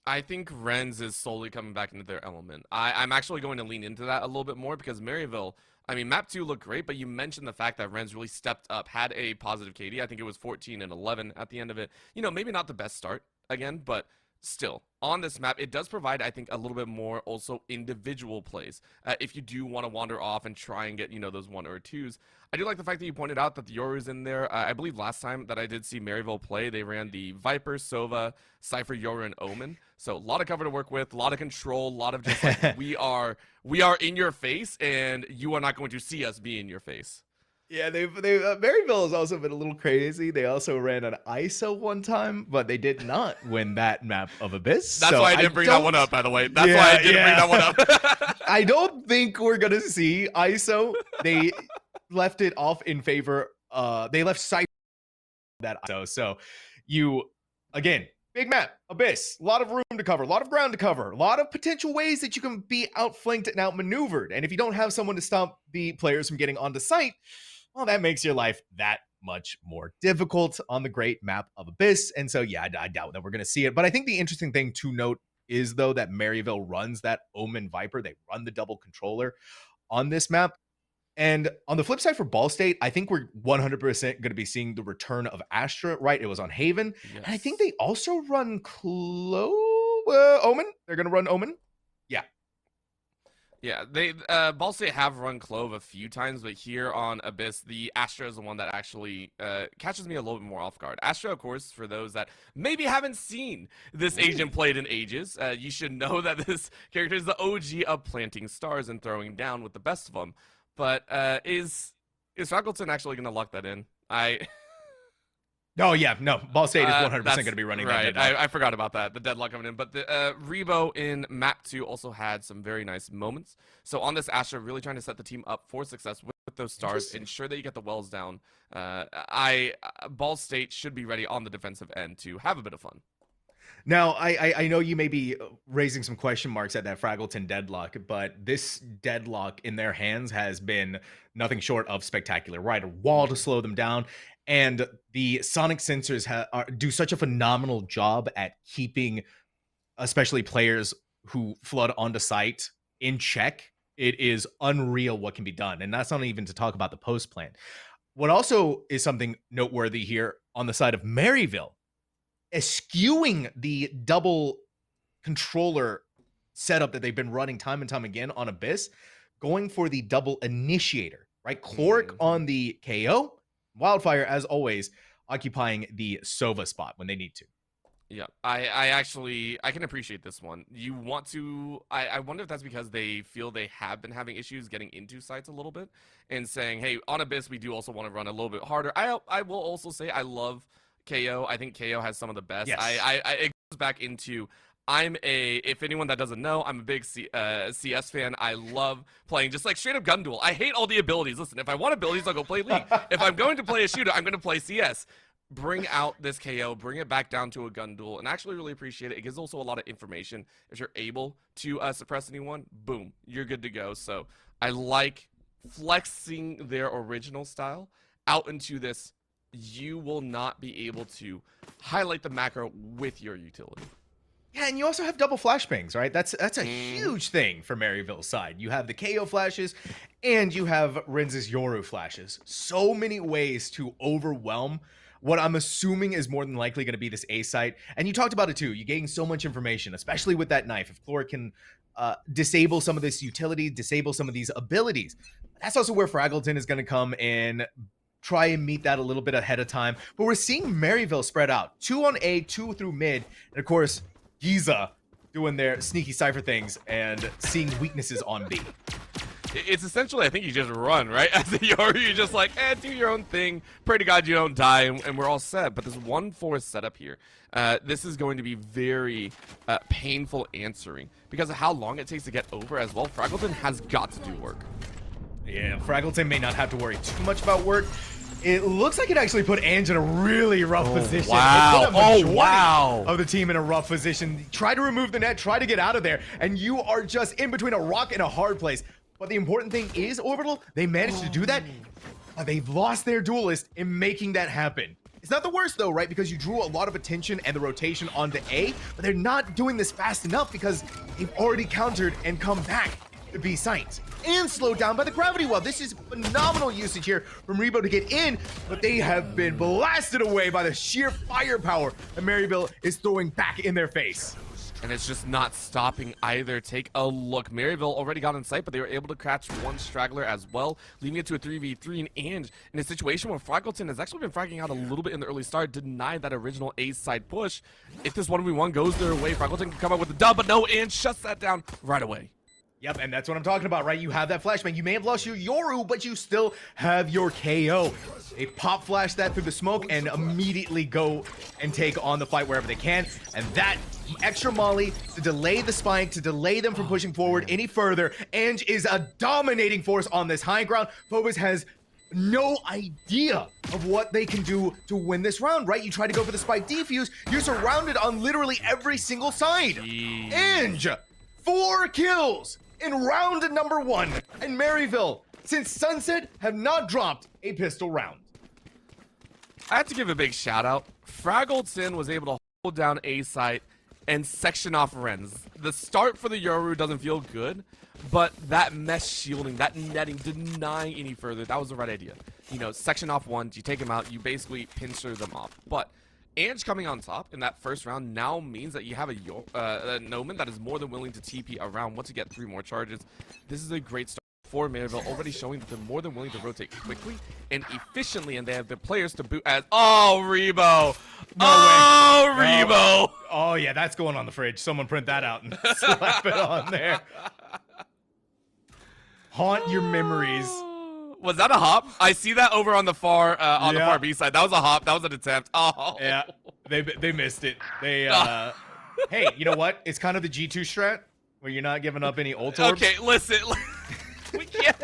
I think Renz is slowly coming back into their element. I'm actually going to lean into that a little bit more because Maryville, I mean, map 2 looked great, but you mentioned the fact that Renz really stepped up, had a positive KD. I think it was 14 and 11 at the end of it. You know, maybe not the best start again, but still, on this map, it does provide, I think, a little bit more also individual plays. If you do want to wander off and try and get, you know, those 1 or 2s. I do like the fact that you pointed out that the Yoru's in there. I believe last time that I did see Maryville play, they ran the Viper, Sova, Cypher, Yoru, and Omen. So a lot of cover to work with, a lot of control, a lot of just like, we are in your face, and you are not going to see us be in your face. Yeah, they Maryville has also been a little crazy. They also ran an ISO one time, but they did not win that map of Abyss. That's So why I didn't bring that one up, by the way. That's why I didn't bring that one up. I don't think we're gonna see ISO. They left it off in favor. They left sight that ISO. So you again, big map, Abyss, a lot of room to cover, a lot of ground to cover, a lot of potential ways that you can be outflanked and outmaneuvered. And if you don't have someone to stop the players from getting onto site, well, that makes your life that much more difficult on the great map of Abyss. And so, yeah, I doubt that we're going to see it. But I think the interesting thing to note is, though, that Maryville runs that Omen Viper. They run the double controller on this map. And on the flip side for Ball State, I think we're 100% going to be seeing the return of Astra, right? It was on Haven. Yes. And I think they also run Omen. They're going to run Omen. Yeah. Yeah, they Ball State have run Clove a few times, but here on Abyss, the Astra is the one that actually catches me a little bit more off guard. Astra, of course, for those that maybe haven't seen this agent played in ages, you should know that this character is the OG of planting stars and throwing down with the best of them. But is Fraggleton actually going to lock that in? Oh, yeah. No, Ball State is 100% going to be running right. that. I forgot about that. The deadlock coming in. But the Rebo in Map 2 also had some very nice moments. So on this Astra, really trying to set the team up for success with those stars, ensure that you get the wells down. Ball State should be ready on the defensive end to have a bit of fun. Now, I know you may be raising some question marks at that Fraggleton deadlock, but this deadlock in their hands has been nothing short of spectacular, right? A wall to slow them down. And the sonic sensors do such a phenomenal job at keeping, especially players who flood onto site, in check. It is unreal what can be done. And that's not even to talk about the post plan. What also is something noteworthy here on the side of Maryville, eschewing the double controller setup that they've been running time and time again on Abyss, going for the double initiator, right? Cloric on the KO, Wildfire, as always, occupying the Sova spot when they need to. Yeah, I can appreciate this one. You want to, I wonder if that's because they feel they have been having issues getting into sites a little bit and saying, hey, on Abyss, we do also want to run a little bit harder. I will also say I love KO. I think KO has some of the best. Yes. It goes back into, if anyone that doesn't know, I'm a big CS fan. I love playing just like straight up gun duel. I hate all the abilities. Listen, if I want abilities, I'll go play League. If I'm going to play a shooter, I'm going to play CS. Bring out this KO, bring it back down to a gun duel, and actually really appreciate it. It gives also a lot of information. If you're able to suppress anyone, boom, you're good to go. So I like flexing their original style out into this. You will not be able to highlight the macro with your utility. Yeah, and you also have double flashbangs, right? That's a huge thing for Maryville's side. You have the KO flashes, and you have Rinz's Yoru flashes. So many ways to overwhelm what I'm assuming is more than likely going to be this A site. And you talked about it too. You gain so much information, especially with that knife. If Cloric can disable some of this utility, disable some of these abilities, that's also where Fraggleton is going to come in, try and meet that a little bit ahead of time. But we're seeing Maryville spread out. 2 on A, 2 through mid. And of course, Giza doing their sneaky cypher things and seeing weaknesses on B. It's essentially, I think you just run, right? As a Yoru, you're just like, do your own thing. Pray to God you don't die, and we're all set. But this 1-4 setup here, this is going to be very painful answering because of how long it takes to get over as well. Fraggleton has got to do work. Yeah, Fraggleton may not have to worry too much about work. It looks like it actually put Ange in a really rough position. Wow. Wow. Of the team in a rough position. Try to remove the net, try to get out of there, and you are just in between a rock and a hard place. But the important thing is, Orbital, they managed to do that. They've lost their duelist in making that happen. It's not the worst though, right? Because you drew a lot of attention and the rotation onto A, but they're not doing this fast enough because they've already countered and come back to B site. And slowed down by the gravity well. This is phenomenal usage here from Rebo to get in, but they have been blasted away by the sheer firepower that Maryville is throwing back in their face. And it's just not stopping either. Take a look. Maryville already got in sight, but they were able to catch one straggler as well, leaving it to a 3v3. And in a situation where Fraggleton has actually been fragging out a little bit in the early start, denied that original A side push. If this 1v1 goes their way, Fraggleton can come up with the dub, but no, and shuts that down right away. Yep, and that's what I'm talking about, right? You have that flashbang. You may have lost your Yoru, but you still have your KO. They pop flash that through the smoke and immediately go and take on the fight wherever they can. And that extra molly to delay the spike, to delay them from pushing forward any further. Ange is a dominating force on this high ground. Phobos has no idea of what they can do to win this round, right? You try to go for the spike defuse, you're surrounded on literally every single side. Jeez. Ange, 4 kills in round number 1, and Maryville, since Sunset, have not dropped a pistol round. I have to give a big shout out. Fraggleton was able to hold down A site and section off Renz. The start for the Yoru doesn't feel good, but that mesh shielding, that netting, denying any further, that was the right idea. You know, section off one, you take him out, you basically pincer them off. But Ange coming on top in that first round now means that you have a Noman that is more than willing to TP around once you get 3 more charges. This is a great start for Maryville, already showing that they're more than willing to rotate quickly and efficiently, and they have the players to boot as— oh, Rebo! No way. Rebo! Oh yeah, that's going on the fridge. Someone print that out and slap it on there. Haunt your memories. Was that a hop? I see that over on the far the Yeah. far B side. That was a hop. That was an attempt. Oh. Yeah, they missed it. They hey, you know what? It's kind of the G2 strat where you're not giving up any ult orbs. Okay, listen. We can't.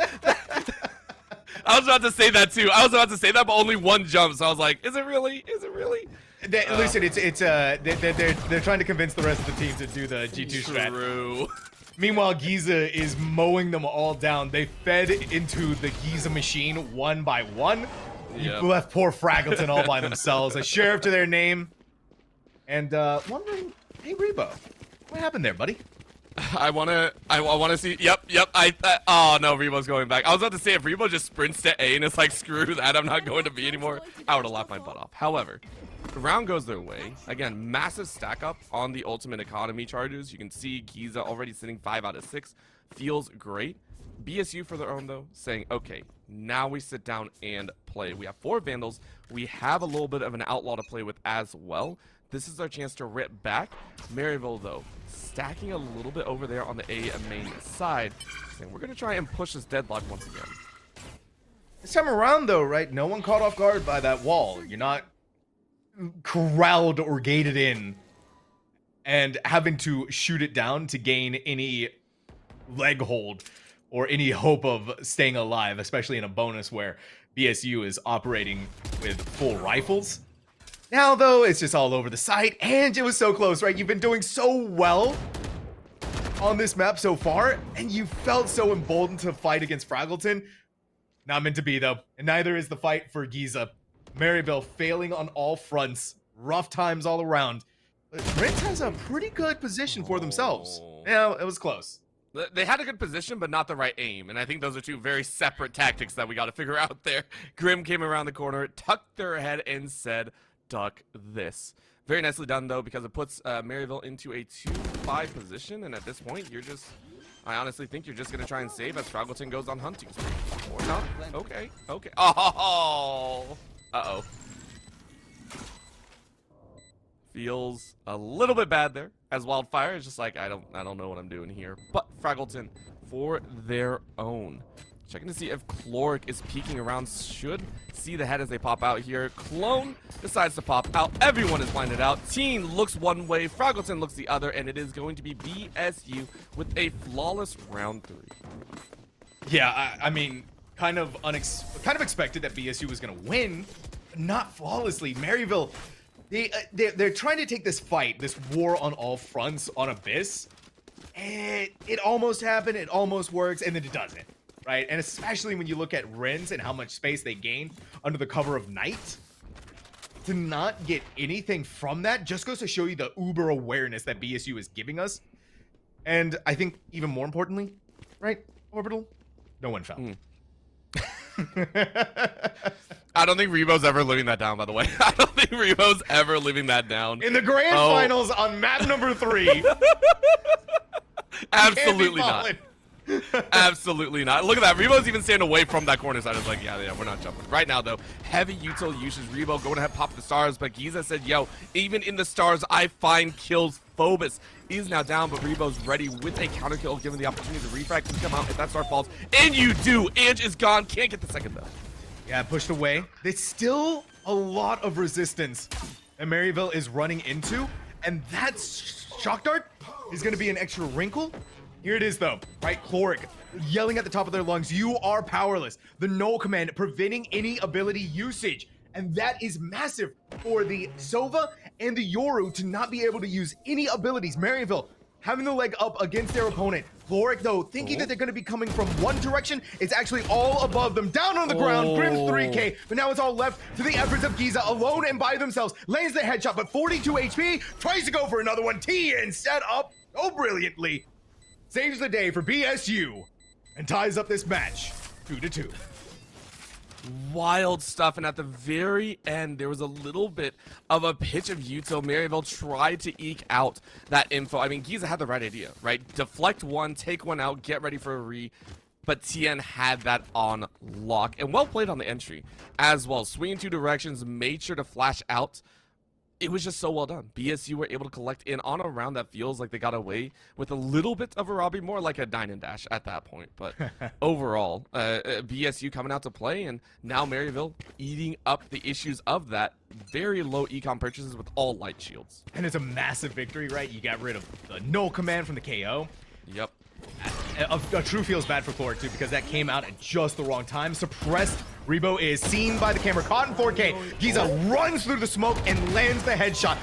I was about to say that too. I was about to say that, but only one jump. So I was like, is it really? Is it really? Listen, they're trying to convince the rest of the team to do the G2 strat. True. Meanwhile, Giza is mowing them all down. They fed into the Giza machine one by one. Yep. You left poor Fraggleton all by themselves. A sheriff to their name. And wondering, hey Rebo, what happened there, buddy? I wanna see. Yep. Oh no, Rebo's going back. I was about to say if Rebo just sprints to A and it's like screw that, I'm not going to B anymore, I would have laughed my butt off. However, the round goes their way. Again, massive stack up on the ultimate economy charges. You can see Giza already sitting 5 out of 6. Feels great. BSU for their own though, saying okay, now we sit down and play. We have 4 Vandals. We have a little bit of an outlaw to play with as well. This is our chance to rip back. Maryville though, stacking a little bit over there on the A main side, saying we're gonna try and push this deadlock once again. This time around though, right? No one caught off guard by that wall. You're not corralled or gated in and having to shoot it down to gain any leg hold or any hope of staying alive, especially in a bonus where BSU is operating with full rifles. Now, though, it's just all over the site, and it was so close, right? You've been doing so well on this map so far, and you felt so emboldened to fight against Fraggleton. Not meant to be, though, and neither is the fight for Giza. Maryville failing on all fronts, rough times all around. But Prince has a pretty good position for themselves. Yeah, it was close. They had a good position, but not the right aim, and I think those are 2 very separate tactics that we got to figure out there. Grim came around the corner, tucked their head, and said, duck this. Very nicely done though, because it puts Maryville into a 2-5 position, and at this point I honestly think you're just gonna try and save as Fraggleton goes on hunting spree. Or not. Okay. Oh, feels a little bit bad there, as Wildfire is just like, I don't know what I'm doing here. But Fraggleton for their own. Checking to see if Chloric is peeking around. Should see the head as they pop out here. Clone decides to pop out. Everyone is blinded out. Teen looks one way. Fraggleton looks the other. And it is going to be BSU with a flawless round 3. Yeah, I mean, kind of expected that BSU was going to win, but not flawlessly. Maryville, they're trying to take this fight, this war on all fronts on Abyss. And it almost happened. It almost works. And then it doesn't. Right, and especially when you look at Renz and how much space they gain under the cover of night, to not get anything from that just goes to show you the uber awareness that BSU is giving us. And I think even more importantly, right, Orbital, no one fell. I don't think Rebo's ever living that down, by the way. I don't think Rebo's ever living that down. In the grand finals on map number 3. Absolutely not. Absolutely not. Look at that. Rebo's even staying away from that corner side. It's like, yeah, we're not jumping. Right now, though, heavy util usage. Rebo going ahead, pop the stars. But Giza said, yo, even in the stars, I find kills. Phobos is now down, but Rebo's ready with a counter kill, given the opportunity to refrag. Can come out if that star falls. And you do. Ange is gone. Can't get the second, though. Yeah, pushed away. There's still a lot of resistance that Maryville is running into. And that shock dart is going to be an extra wrinkle. Here it is, though, right? Chloric yelling at the top of their lungs, you are powerless. The null command preventing any ability usage. And that is massive for the Sova and the Yoru to not be able to use any abilities. Maryville having the leg up against their opponent. Chloric, though, thinking that they're going to be coming from one direction, it's actually all above them. Down on the ground, Grim's 3K, but now it's all left to the efforts of Giza alone and by themselves. Lands the headshot, but 42 HP, tries to go for another one. TN set up so brilliantly. Saves the day for BSU and ties up this match 2-2. Wild stuff, and at the very end there was a little bit of a pitch of util. Maryville tried to eke out that info. I mean, Giza had the right idea, right? Deflect one, take one out, get ready for a re, but Tien had that on lock, and well played on the entry as well. Swing in two directions, made sure to flash out. It was just so well done. BSU were able to collect in on a round that feels like they got away with a little bit of a Robbie, more like a dine and dash at that point. But overall, BSU coming out to play, and now Maryville eating up the issues of that. Very low econ purchases with all light shields. And it's a massive victory, right? You got rid of the null command from the KO. Yep. A true feels bad for Chloric too, because that came out at just the wrong time. Suppressed. Rebo is seen by the camera, caught in 4K. Giza runs through the smoke and lands the headshot,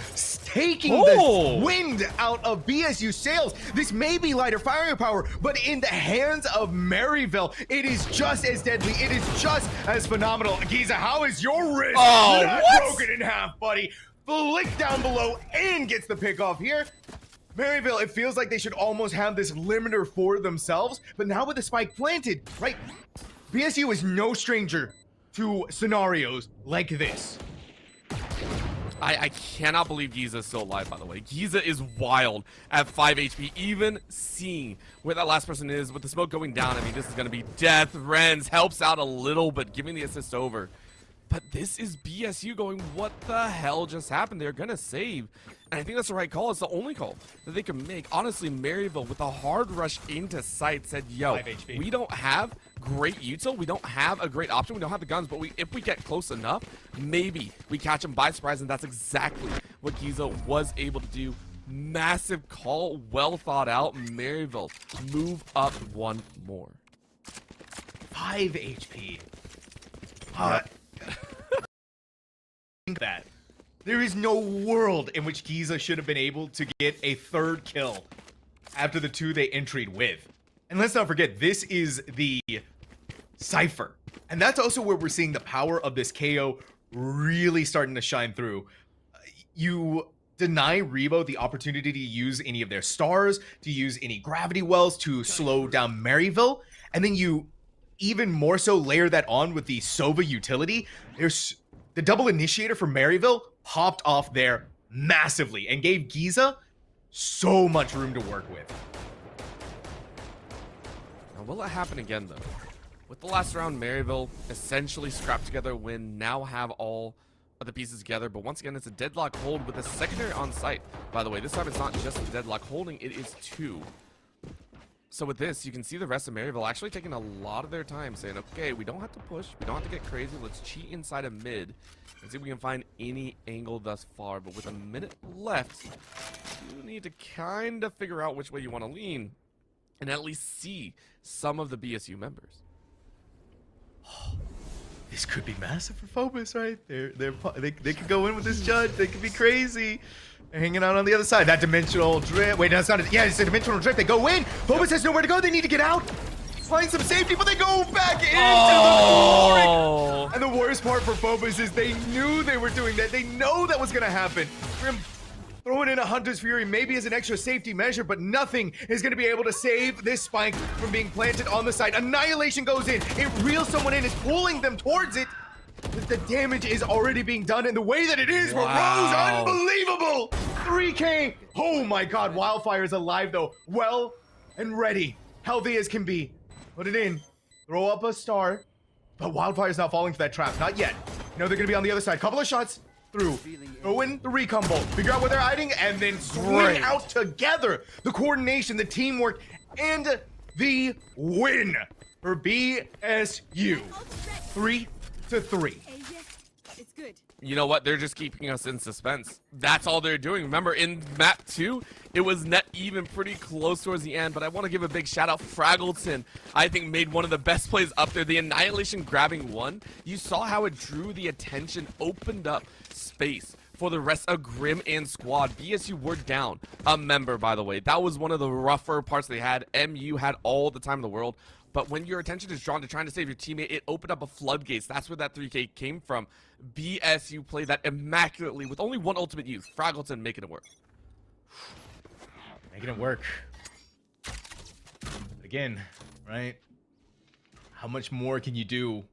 taking the wind out of BSU sails. This may be lighter firing power, but in the hands of Maryville, it is just as deadly. It is just as phenomenal. Giza, how is your wrist? Not broken in half, buddy. Flick down below and gets the pick off here. Maryville, it feels like they should almost have this limiter for themselves, but now with the spike planted, right? BSU is no stranger to scenarios like this. I cannot believe Giza is still alive, by the way. Giza is wild at 5 HP. Even seeing where that last person is with the smoke going down, I mean, this is going to be death. Renz helps out a little, but giving the assist over. But this is BSU going, what the hell just happened? They're going to save. And I think that's the right call. It's the only call that they can make. Honestly, Maryville, with a hard rush into sight, said, yo, we don't have great util. We don't have a great option. We don't have the guns. But if we get close enough, maybe we catch them by surprise. And that's exactly what Giza was able to do. Massive call. Well thought out. Maryville move up one more. 5 HP. That there is no world in which Giza should have been able to get a third kill after the two they entried with. And let's not forget, this is the Cypher. And that's also where we're seeing the power of this KO really starting to shine through. You deny Rebo the opportunity to use any of their stars, to use any gravity wells to slow down Maryville, and then you even more so layer that on with the Sova utility. There's the double initiator for Maryville popped off there massively and gave Giza so much room to work with. Now, will it happen again, though? With the last round, Maryville essentially scrapped together a win, now have all of the pieces together, but once again, it's a deadlock hold with a secondary on site. By the way, this time it's not just a deadlock holding, it is two. So with this, you can see the rest of Maryville actually taking a lot of their time saying, okay, we don't have to push, we don't have to get crazy, let's cheat inside of mid and see if we can find any angle thus far. But with a minute left, you need to kind of figure out which way you want to lean and at least see some of the BSU members. This could be massive for Phobos, right? They could go in with this judge, they could be crazy. They're hanging out on the other side. That dimensional drift. Wait, no, it's not. Yeah, it's a dimensional drift. They go in. Phobos has nowhere to go. They need to get out. Find some safety, but they go back into the Chloric. And the worst part for Phobos is they knew they were doing that. They know that was going to happen. Grim throwing in a Hunter's Fury maybe as an extra safety measure, but nothing is going to be able to save this spike from being planted on the side. Annihilation goes in. It reels someone in. It's pulling them towards it. But the damage is already being done in the way that it is. Wow. Rose, unbelievable. 3K. Oh my God. Wildfire is alive though. Well and ready healthy as can be. Put it in. Throw up a star. But Wildfire's not falling for that trap. Not yet. You know they're going to be on the other side. Couple of shots through. Throw in the recon bolt. Figure out where they're hiding and then swing out together. The coordination, the teamwork, and the win for BSU. 3-3. It's good. You know what? They're just keeping us in suspense. That's all they're doing. Remember, in map 2, it was net even pretty close towards the end, but I want to give a big shout out. Fraggleton, I think, made one of the best plays up there. The Annihilation grabbing one. You saw how it drew the attention, opened up space for the rest of Grim and squad. BSU were down a member, by the way. That was one of the rougher parts they had. MU had all the time in the world. But when your attention is drawn to trying to save your teammate, it opened up a floodgates. That's where that 3K came from. BSU played that immaculately with only one ultimate use. Fraggleton making it work. Making it work. Again, right? How much more can you do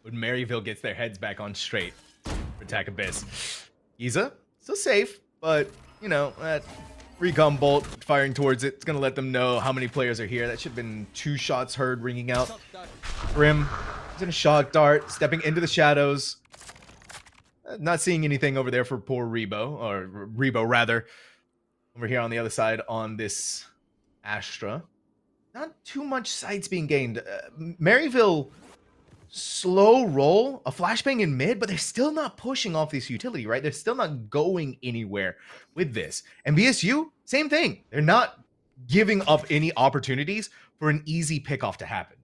when Maryville gets their heads back on straight for Attack Abyss? Giza, still safe, but, you know, that recon bolt firing towards it, it's going to let them know how many players are here. That should have been 2 shots heard ringing out. Grim is in a shock dart, stepping into the shadows. Not seeing anything over there for poor Rebo, or Rebo rather. Over here on the other side on this Astra. Not too much sights being gained. Maryville, slow roll, a flashbang in mid, but they're still not pushing off this utility, right? They're still not going anywhere with this. And BSU, same thing. They're not giving up any opportunities for an easy pickoff to happen.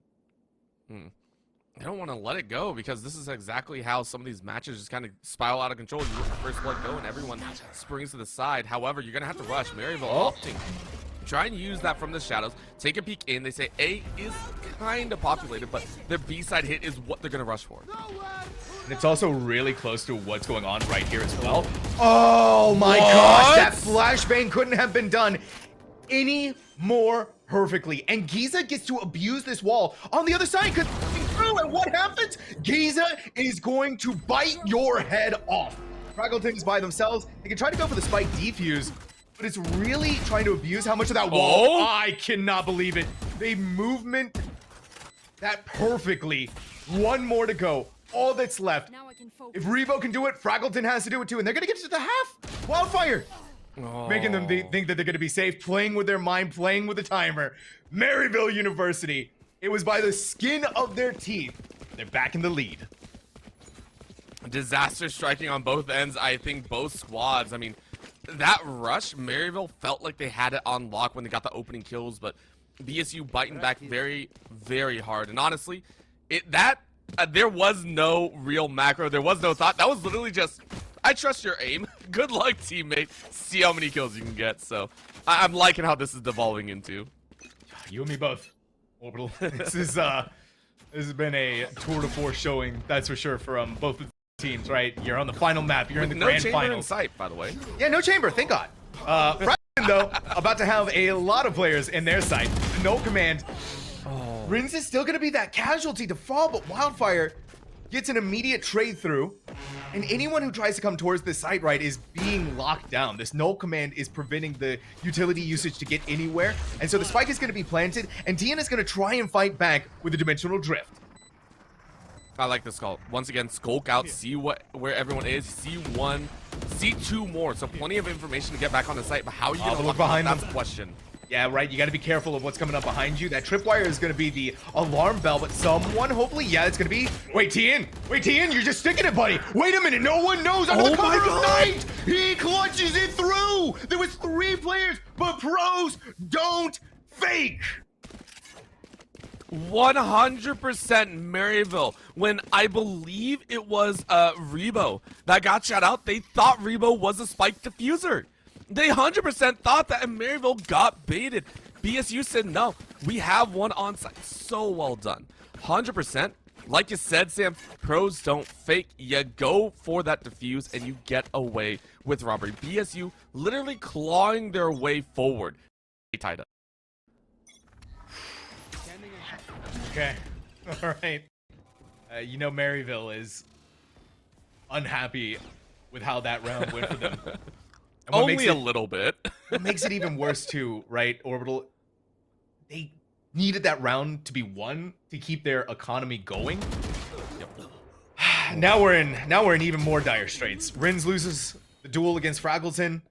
They don't want to let it go because this is exactly how some of these matches just kind of spiral out of control. You let the first blood go and everyone springs to the side. However, you're going to have to rush. Maryville opting. Try and use that from the shadows. Take a peek in. They say A is kind of populated, but their B side hit is what they're going to rush for. And it's also really close to what's going on right here as well. Oh my gosh, that flashbang couldn't have been done any more perfectly. And Giza gets to abuse this wall on the other side because through, and what happens? Giza is going to bite your head off. Fraggleton is by themselves. They can try to go for the spike defuse, but it's really trying to abuse how much of that wall. I cannot believe it. They movement that perfectly. One more to go. All that's left. Now I can focus. If Rebo can do it, Fraggleton has to do it too. And they're going to get to the half. Wildfire. Making them think that they're going to be safe, playing with their mind, playing with the timer. Maryville University. It was by the skin of their teeth. They're back in the lead. Disaster striking on both ends. I think both squads. I mean, that rush, Maryville felt like they had it on lock when they got the opening kills, but BSU biting back very, very hard. And honestly, there was no real macro. There was no thought. That was literally just, I trust your aim. Good luck, teammate. See how many kills you can get. So I'm liking how this is devolving into. You and me both. Orbital. This has been a tour de force showing, that's for sure, from both the teams, right? You're on the final map. You're in the grand chamber finals. in sight, by the way. Yeah, no chamber. Thank God. Fraggleton, though, about to have a lot of players in their sight. No command. Rins is still going to be that casualty to fall, but Wildfire gets an immediate trade through. And anyone who tries to come towards this site, right, is being locked down. This null command is preventing the utility usage to get anywhere. And so the spike is going to be planted, and Tian is going to try and fight back with the dimensional drift. I like this call. Once again, skulk out, see where everyone is, see one, see 2 more. So plenty of information to get back on the site, but how are you going to look behind them? That's the question. Yeah, right. You got to be careful of what's coming up behind you. That tripwire is going to be the alarm bell, but someone, hopefully, yeah, it's going to be... Wait, Tian, you're just sticking it, buddy. Wait a minute. No one knows. Under the cover of night, he clutches it through. There was 3 players, but pros don't fake. 100% Maryville. When I believe it was Rebo that got shot out, they thought Rebo was a spike diffuser. They 100% thought that, and Maryville got baited. BSU said, no, we have one on site. So well done. 100%. Like you said, Sam, pros don't fake. You go for that defuse, and you get away with robbery. BSU literally clawing their way forward. They tied up. Okay. All right. You know Maryville is unhappy with how that round went for them. Only a little bit. What makes it even worse too, right, Orbital? They needed that round to be won to keep their economy going. Now we're in even more dire straits. Rins loses the duel against Fraggleton.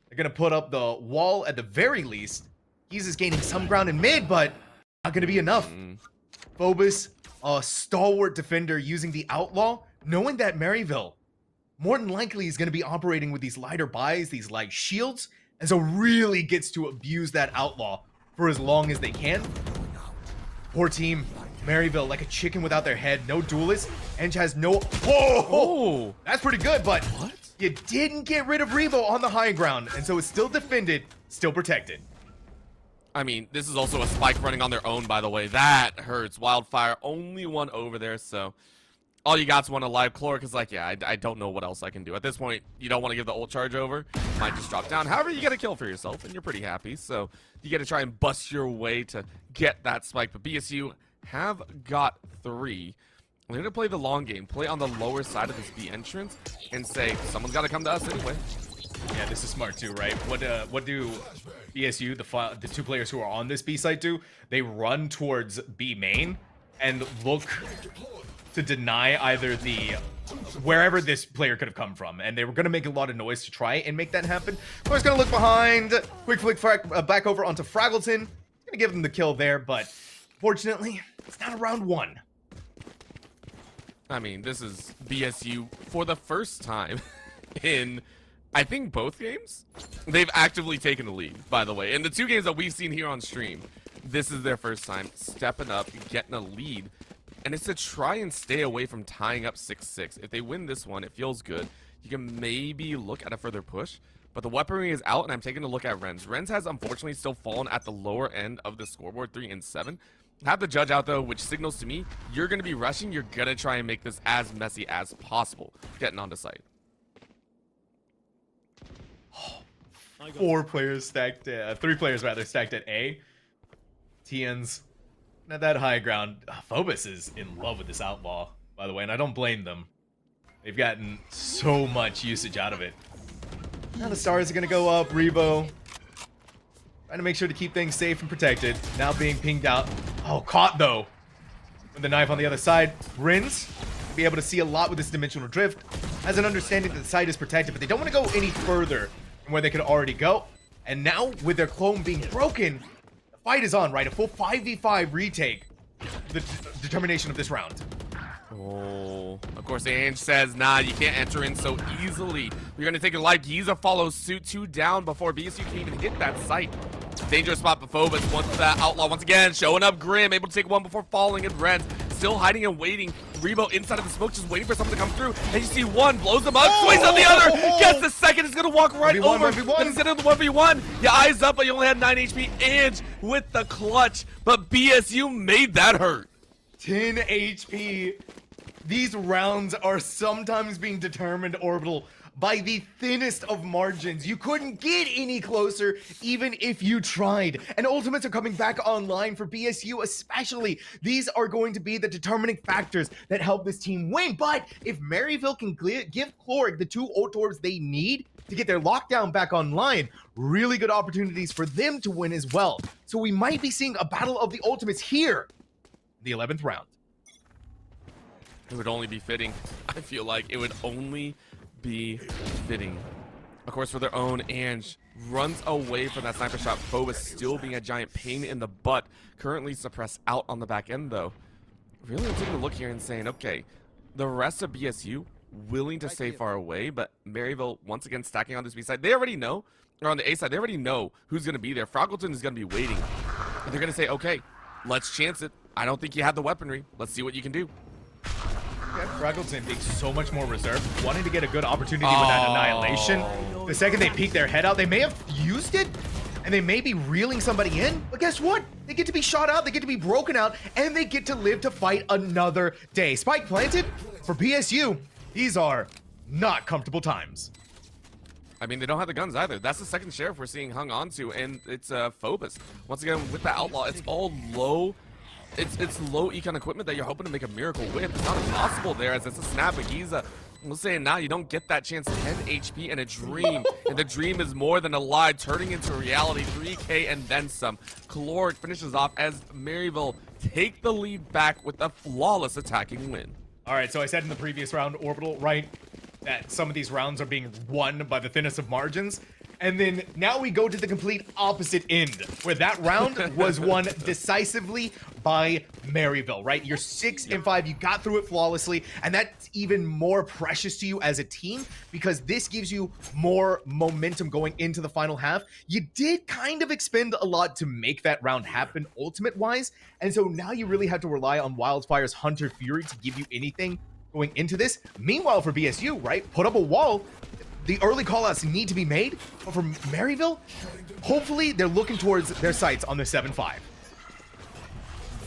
They're gonna put up the wall at the very least. He's is gaining some ground in mid, but not gonna be enough. Phobos, a stalwart defender using the outlaw, knowing that Maryville more than likely is gonna be operating with these lighter buys, these light shields, and so really gets to abuse that outlaw for as long as they can. Poor team. Maryville, like a chicken without their head, no duelist, and has no. Whoa! That's pretty good, but what? You didn't get rid of Revo on the high ground, and so it's still defended, still protected. I mean, this is also a spike running on their own, by the way. That hurts. Wildfire, only one over there, so all you got's one alive. Chloric is like, yeah, I don't know what else I can do. At this point, you don't want to give the ult charge over. Might just drop down. However, you get a kill for yourself, and you're pretty happy, so you get to try and bust your way to get that spike. But BSU have got 3. We're going to play the long game, play on the lower side of this B entrance, and say, someone's got to come to us anyway. Yeah, this is smart too, right? What do BSU, the 2 players who are on this B site do? They run towards B main and look to deny either the wherever this player could have come from, and they were going to make a lot of noise to try and make that happen. Core's going to look behind, quick flick back over onto Fraggleton. Going to give him the kill there, but fortunately, it's not a round 1. I mean, this is BSU for the first time in, I think, both games. They've actively taken the lead, by the way. In the 2 games that we've seen here on stream, this is their first time stepping up, getting a lead. And it's to try and stay away from tying up 6-6. If they win this one, it feels good. You can maybe look at a further push. But the weaponry is out, and I'm taking a look at Renz. Renz has, unfortunately, still fallen at the lower end of the scoreboard, 3 and 7. Have the judge out, though, which signals to me you're going to be rushing. You're going to try and make this as messy as possible getting onto site. 4 players stacked, 3 players rather stacked at A. Tien's at that high ground. Phobos is in love with this outlaw, by the way, and I don't blame them. They've gotten so much usage out of it. Now the stars are going to go up. Revo trying to make sure to keep things safe and protected. Now being pinged out. Oh, caught though. With the knife on the other side. Rins will be able to see a lot with this dimensional drift. Has an understanding that the site is protected, but they don't want to go any further than where they could already go. And now, with their clone being broken, the fight is on, right? A full 5v5 retake. The determination of this round. Oh, of course, Ange says, nah, you can't enter in so easily. We're going to take a live. Giza follows suit, 2 down before BSU can even hit that site. Dangerous spot for Phobos. Once that outlaw once again showing up grim, able to take 1 before falling, and Renz still hiding and waiting. Rebo inside of the smoke, just waiting for something to come through. And you see 1 blows him up, swings on the other, gets the second, is gonna walk right 1v1, over. 1v1. And instead of the 1v1, your eyes up, but you only had 9 HP. Ange with the clutch, but BSU made that hurt. 10 HP. These rounds are sometimes being determined, Orbital, by the thinnest of margins. You couldn't get any closer, even if you tried. And ultimates are coming back online for BSU especially. These are going to be the determining factors that help this team win. But if Maryville can give Chloric the 2 ult orbs they need to get their lockdown back online, really good opportunities for them to win as well. So we might be seeing a battle of the ultimates here in the 11th round. It would only be fitting. I feel like it would only be fitting. Of course, for their own, Ange runs away from that sniper shot. Phobos still being a giant pain in the butt. Currently suppressed out on the back end, though. Really taking a look here and saying, okay, the rest of BSU willing to stay far away, but Maryville once again stacking on this B side. They already know, or on the A side, they already know who's going to be there. Fraggleton is going to be waiting. And they're going to say, okay, let's chance it. I don't think you have the weaponry. Let's see what you can do. Yeah, Fraggleton being so much more reserved, wanting to get a good opportunity with that annihilation. The second they peek their head out, they may have used it, and they may be reeling somebody in, but guess what? They get to be shot out, they get to be broken out, and they get to live to fight another day. Spike planted for BSU. These are not comfortable times. I mean, they don't have the guns either. That's the second sheriff we're seeing hung on to, and it's Phobos. Once again, with the outlaw, it's all low. It's low econ equipment that you're hoping to make a miracle with. It's not impossible there, as it's a snap. But Giza We'll say now you don't get that chance. 10 HP and a dream. And the dream is more than a lie, turning into reality. 3K and then some. Caloric finishes off as Maryville take the lead back with a flawless attacking win. All right, so I said in the previous round, Orbital, right, that some of these rounds are being won by the thinnest of margins. And then now we go to the complete opposite end, where that round was won decisively by Maryville, right? You're 6-5, you got through it flawlessly, and that's even more precious to you as a team because this gives you more momentum going into the final half. You did kind of expend a lot to make that round happen ultimate-wise, and so now you really have to rely on Wildfire's Hunter Fury to give you anything going into this. Meanwhile, for BSU, right, put up a wall. The early callouts need to be made, but for Maryville, hopefully they're looking towards their sights on the 7-5.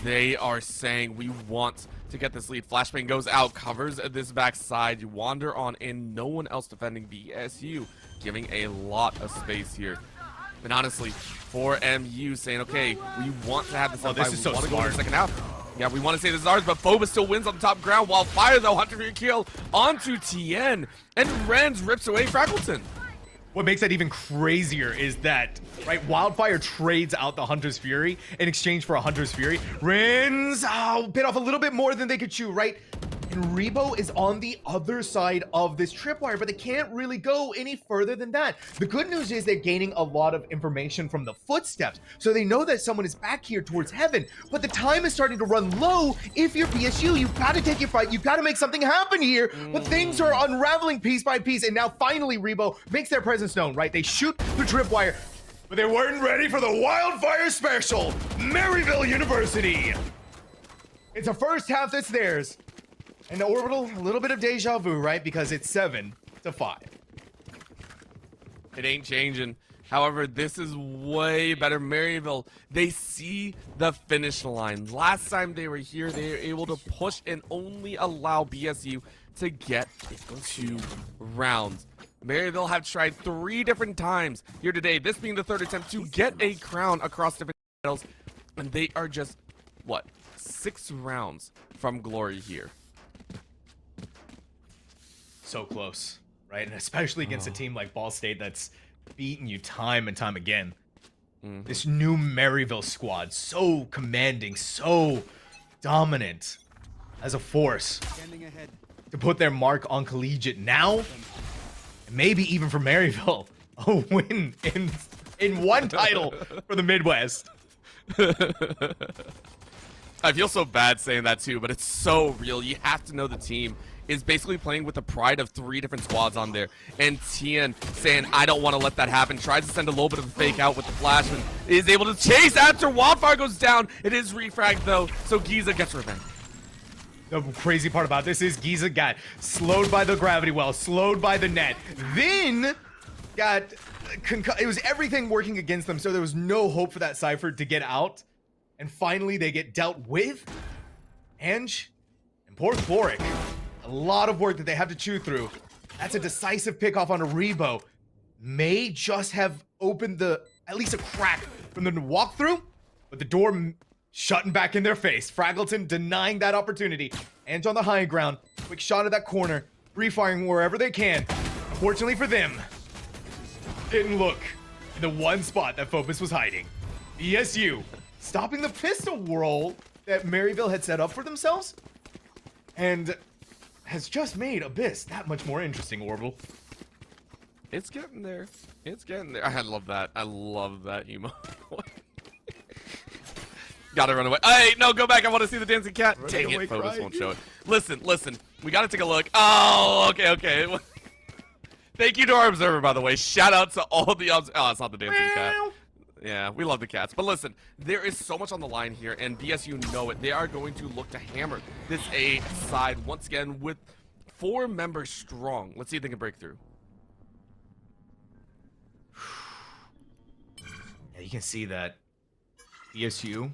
They are saying we want to get this lead. Flashbang goes out, covers this backside. You wander on in, no one else defending BSU, giving a lot of space here. And honestly, for MU saying, okay, we want to have this. Oh, this is so smart. Go in the smart. second half. Yeah, we want to say this is ours, but Phobos still wins on the top ground. While Fire, though, Hunter for your kill onto Tien. And Renz rips away Fraggleton. What makes that even crazier is that, right, Wildfire trades out the Hunter's Fury in exchange for a Hunter's Fury. Renz, bit off a little bit more than they could chew, right? And Rebo is on the other side of this tripwire, but they can't really go any further than that. The good news is they're gaining a lot of information from the footsteps, so they know that someone is back here towards heaven, but the time is starting to run low. If you're BSU, you've got to take your fight. You've got to make something happen here, but things are unraveling piece by piece, and now finally Rebo makes their presence known, right? They shoot the tripwire, but they weren't ready for the Wildfire Special. Maryville University. It's a first half that's theirs. And the Orbital, a little bit of deja vu, right? Because it's 7-5. It ain't changing. However, this is way better. Maryville, they see the finish line. Last time they were here, they were able to push and only allow BSU to get 2 rounds. Maryville have tried 3 different times here today, this being the 3rd attempt to get a crown across different titles, and they are just, what, 6 rounds from glory here. So close, right? And especially against a team like Ball State that's beaten you time and time again. This new Maryville squad, so commanding, so dominant as a force to put their mark on collegiate now, and maybe even for Maryville, a win in one title for the Midwest. I feel so bad saying that too, but it's so real. You have to know the team is basically playing with the pride of 3 different squads on there. And Tien saying, I don't want to let that happen. Tries to send a little bit of a fake out with the flash, and is able to chase after Wildfire goes down. It is refragged though, so Giza gets revenge. The crazy part about this is Giza got slowed by the gravity well, slowed by the net, then got it was everything working against them, so there was no hope for that Cypher to get out. And finally they get dealt with. Ange and poor Chloric. A lot of work that they have to chew through. That's a decisive pick off on a Rebo. May just have opened at least a crack from them to walk through, but the door shutting back in their face. Fraggleton denying that opportunity. Ange on the high ground. Quick shot at that corner. Free-firing wherever they can. Unfortunately for them, didn't look in the one spot that Phobos was hiding. BSU stopping the pistol roll that Maryville had set up for themselves, and has just made Abyss that much more interesting, Orbital. It's getting there. It's getting there. I love that. I love that emo. Gotta run away. Hey, no, go back. I want to see the dancing cat. Dang it, Phobos won't show it. Listen. We gotta take a look. Oh, okay. Thank you to our observer, by the way. Shout out to all the obs. Oh, it's not the dancing cat. Yeah, we love the cats. But listen, there is so much on the line here, and BSU know it. They are going to look to hammer this A side once again with 4 members strong. Let's see if they can break through. Yeah, you can see that BSU,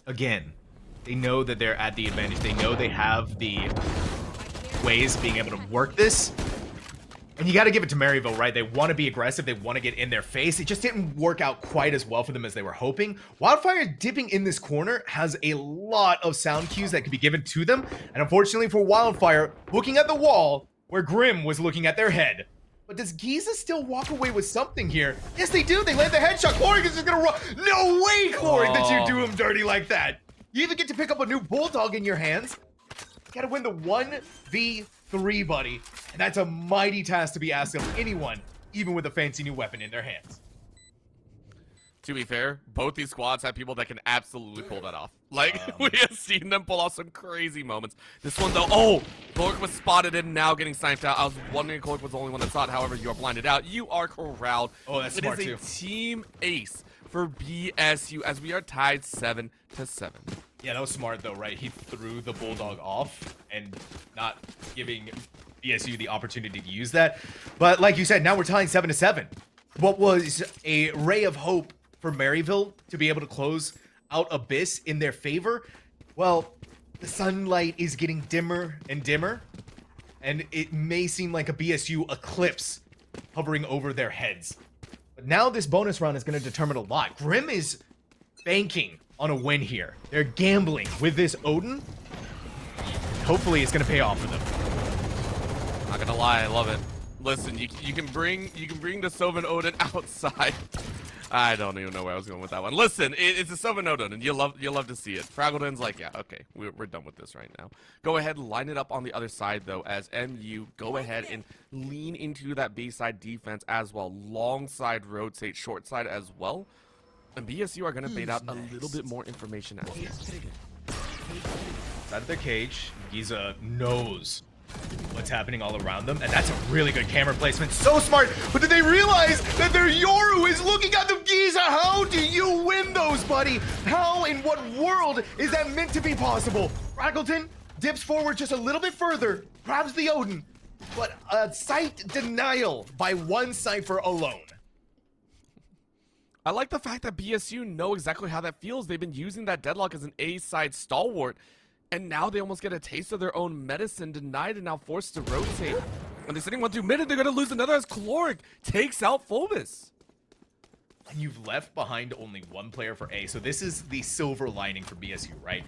again, they know that they're at the advantage. They know they have the ways of being able to work this. And you got to give it to Maryville, right? They want to be aggressive. They want to get in their face. It just didn't work out quite as well for them as they were hoping. Wildfire dipping in this corner has a lot of sound cues that could be given to them. And unfortunately for Wildfire, looking at the wall, where Grim was looking at their head. But does Giza still walk away with something here? Yes, they do. They land the headshot. Clorik is just gonna run. No way, Clorik, that you do him dirty like that. You even get to pick up a new Bulldog in your hands. You gotta win the 1v3, buddy. And that's a mighty task to be asked of anyone, even with a fancy new weapon in their hands. To be fair, both these squads have people that can absolutely pull that off. Like, we have seen them pull off some crazy moments. This one, though, oh! Clorik was spotted and now getting sniped out. I was wondering if Clorik was the only one that saw it. However, you are blinded out. You are corralled. Oh, that's smart, too. It is a team ace for BSU as we are tied 7-7. Yeah, that was smart, though, right? He threw the Bulldog off and not giving BSU the opportunity to use that. But like you said, now we're tying 7-7. What was a ray of hope for Maryville to be able to close out Abyss in their favor, well, the sunlight is getting dimmer and dimmer, and it may seem like a BSU eclipse hovering over their heads. But now this bonus round is going to determine a lot. Grim is banking on a win here. They're gambling with this Odin. Hopefully it's going to pay off for them. Not gonna lie, I love it. Listen, you can bring the Sylvan Odin outside. I don't even know where I was going with that one. Listen, it's a Sylvan Odin, and you love to see it. Fraggleton's like, yeah, okay, we're done with this right now. Go ahead, line it up on the other side though, as MU go ahead and lean into that B side defense as well. Long side rotate, short side as well. And BSU are gonna bait out a little bit more information as well. Out of the cage, Giza knows what's happening all around them, and that's a really good camera placement. So smart, but did they realize that their Yoru is looking at them? Giza, how do you win those, buddy? How, in what world is that meant to be possible? Fraggleton dips forward just a little bit further, grabs the Odin, but a sight denial by one Cypher alone. I like the fact that BSU know exactly how that feels. They've been using that deadlock as an A-side stalwart, and now they almost get a taste of their own medicine, denied and now forced to rotate. When they're sitting 1-2 mid, they're going to lose another as Clorik takes out Phobos. And you've left behind only one player for A, so this is the silver lining for BSU, right?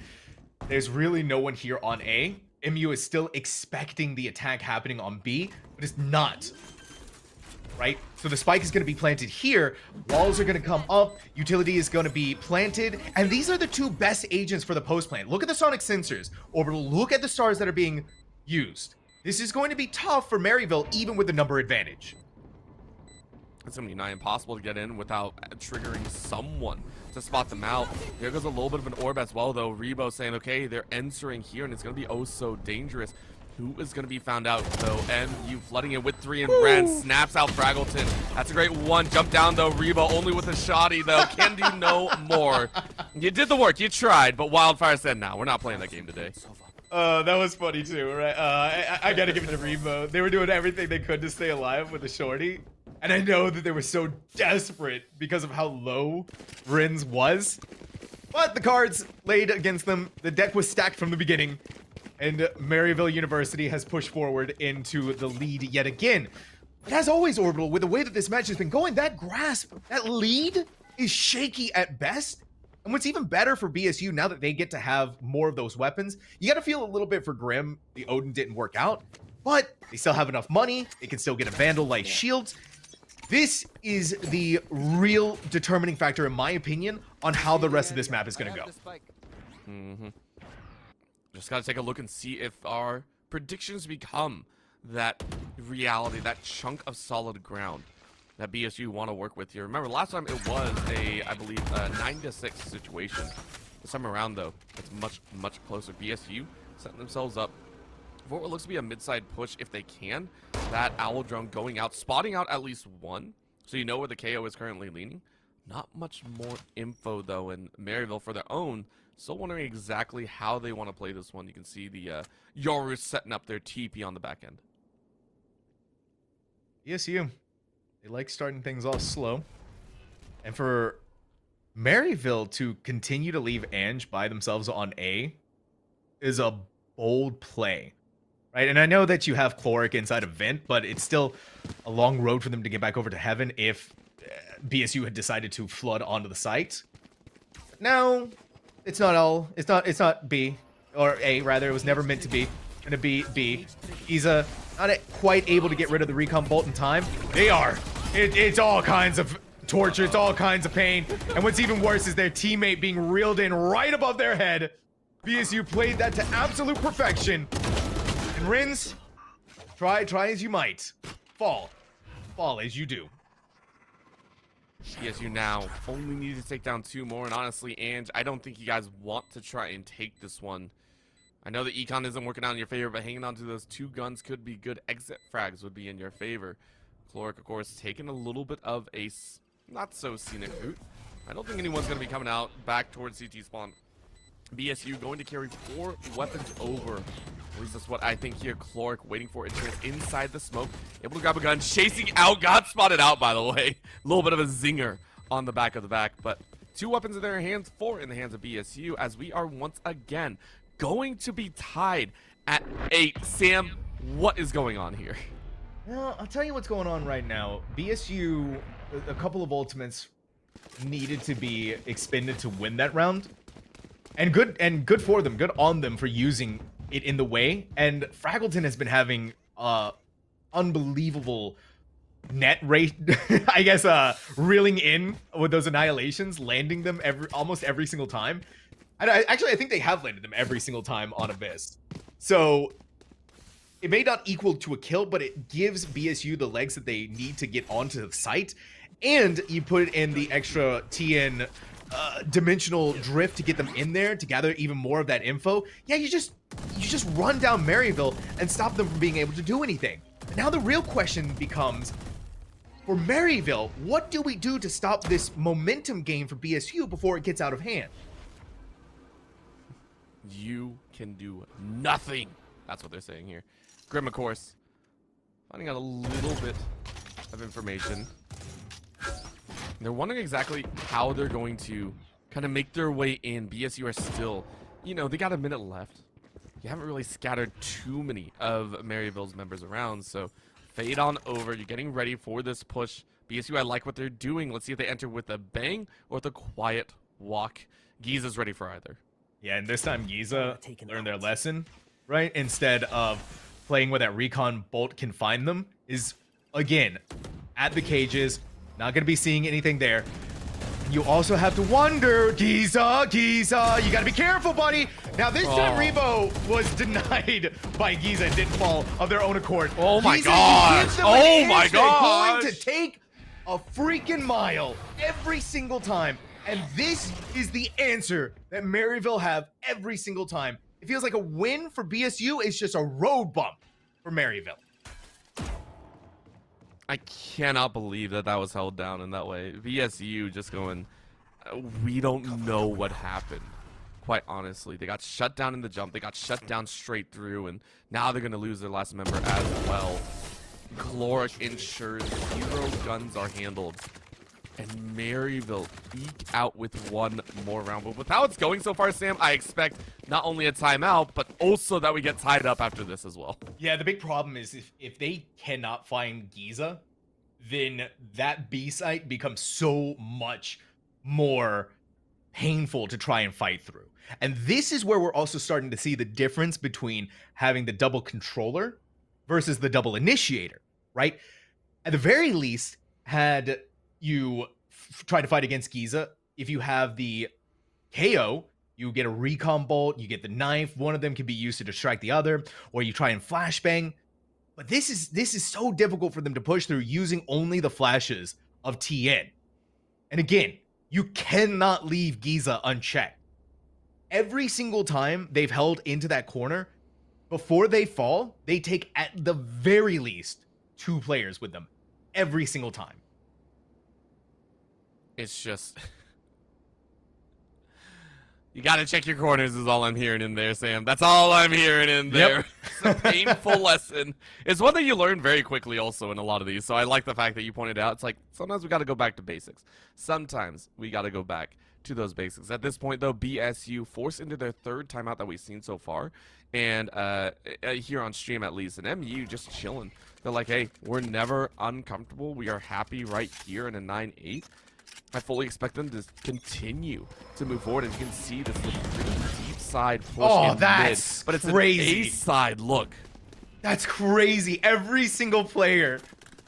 There's really no one here on A. MU is still expecting the attack happening on B, but it's not. Right? So the spike is going to be planted here, walls are going to come up, utility is going to be planted, and these are the two best agents for the post plant. Look at the sonic sensors. Orbital, look at the stars that are being used. This is going to be tough for Maryville, even with the number advantage. It's going to be nigh impossible to get in without triggering someone to spot them out. There goes a little bit of an orb as well, though. Rebo saying, okay, they're entering here, and it's going to be oh so dangerous. Who is going to be found out, though? MU flooding it with 3 and Brand snaps out Fraggleton. That's a great one. Jump down, though. Rebo only with a shoddy, though. Can do no more. You did the work. You tried, but Wildfire said, no, we're not playing that game today. That was funny, too, right? I got to give it to Rebo. They were doing everything they could to stay alive with the shorty. And I know that they were so desperate because of how low Vrins was. But the cards laid against them. The deck was stacked from the beginning. And Maryville University has pushed forward into the lead yet again. But as always, Orbital, with the way that this match has been going, that grasp, that lead is shaky at best. And what's even better for BSU, now that they get to have more of those weapons, you got to feel a little bit for Grim. The Odin didn't work out, but they still have enough money. They can still get a Vandal like shields. This is the real determining factor, in my opinion, on how the rest of this map is going to go. Just got to take a look and see if our predictions become that reality, that chunk of solid ground that BSU want to work with here. Remember, last time it was I believe, a 9-6 situation. This time around, though, it's much closer. BSU setting themselves up for what looks to be a mid-side push if they can. That Owl Drone going out, spotting out at least one, so you know where the KO is currently leaning. Not much more info, though, in Maryville for their own. Still wondering exactly how they want to play this one. You can see the Yoru setting up their TP on the back end. ESU, they like starting things off slow. And for Maryville to continue to leave Ange by themselves on A is a bold play, right? And I know that you have Clorik inside of Vent, but it's still a long road for them to get back over to Heaven if BSU had decided to flood onto the site. Now, it's not B, or A rather. It was never meant to be. Gonna be B. Giza not quite able to get rid of the recon bolt in time. They are. It's all kinds of torture. It's all kinds of pain. And what's even worse is their teammate being reeled in right above their head. BSU played that to absolute perfection. And Rins, try as you might. Fall as you do. BSU now only need to take down 2 more, and honestly, Ange, I don't think you guys want to try and take this one. I know the econ isn't working out in your favor, but hanging on to those 2 guns could be good. Exit frags would be in your favor. Chloric, of course, taking a little bit of a not so scenic route. I don't think anyone's going to be coming out back towards CT spawn. BSU going to carry 4 weapons over. At least that's what I think here. Chloric waiting for a chance inside the smoke. Able to grab a gun, chasing out. Got spotted out, by the way. A little bit of a zinger on the back of the back. But 2 weapons in their hands, 4 in the hands of BSU, as we are once again going to be tied at 8. Sam, what is going on here? Well, I'll tell you what's going on right now. BSU, a couple of ultimates needed to be expended to win that round. And good for them. Good on them for using it in the way. And Fraggleton has been having unbelievable net rate, I guess, reeling in with those annihilations, landing them almost every single time. I think they have landed them every single time on Abyss. So it may not equal to a kill, but it gives BSU the legs that they need to get onto the site. And you put in the extra TN dimensional drift to get them in there to gather even more of that info. Yeah, you just run down Maryville and stop them from being able to do anything. But now the real question becomes, for Maryville, what do we do to stop this momentum gain for BSU before it gets out of hand? You can do nothing. That's what they're saying here. Grim, of course, finding out a little bit of information. They're wondering exactly how they're going to kind of make their way in. BSU are still, you know, they got a minute left. You haven't really scattered too many of Maryville's members around, so fade on over. You're getting ready for this push. BSU, I like what they're doing. Let's see if they enter with a bang or with a quiet walk. Giza's ready for either. Yeah, and this time Giza learned their lesson, right? Instead of playing where that recon bolt can find them, is, again, at the cages. Not going to be seeing anything there. You also have to wonder, Giza, you got to be careful, buddy. Now, this time Revo was denied by Giza and didn't fall of their own accord. Oh my Giza god. gives them Oh my god. god. Going to take a freaking mile every single time. And this is the answer that Maryville have every single time. It feels like a win for BSU is just a road bump for Maryville. I cannot believe that that was held down in that way. VSU just going, we don't know what happened. Quite honestly, they got shut down in the jump. They got shut down straight through, and now they're going to lose their last member as well. Chloric ensures 0 guns are handled. And Maryville eke out with 1 more round. But with how it's going so far, Sam, I expect not only a timeout, but also that we get tied up after this as well. Yeah, the big problem is if they cannot find Giza, then that B site becomes so much more painful to try and fight through. And this is where we're also starting to see the difference between having the double controller versus the double initiator, right? At the very least, had you try to fight against Giza, if you have the KO, you get a recon bolt, you get the knife, one of them can be used to distract the other, or you try and flashbang. But this is so difficult for them to push through using only the flashes of TN. And again, you cannot leave Giza unchecked. Every single time they've held into that corner, before they fall, they take at the very least 2 players with them. Every single time. It's just... You gotta check your corners is all I'm hearing in there, Sam. That's all I'm hearing in there. Yep. It's a painful lesson. It's one that you learn very quickly also in a lot of these. So I like the fact that you pointed out. It's like, sometimes we gotta go back to basics. Sometimes we gotta go back to those basics. At this point, though, BSU forced into their 3rd timeout that we've seen so far. And here on stream, at least. And MU just chilling. They're like, hey, we're never uncomfortable. We are happy right here in a 9-8. I fully expect them to continue to move forward, and you can see this pretty deep side push in that's mid, but it's crazy. an A side look. That's crazy. Every single player,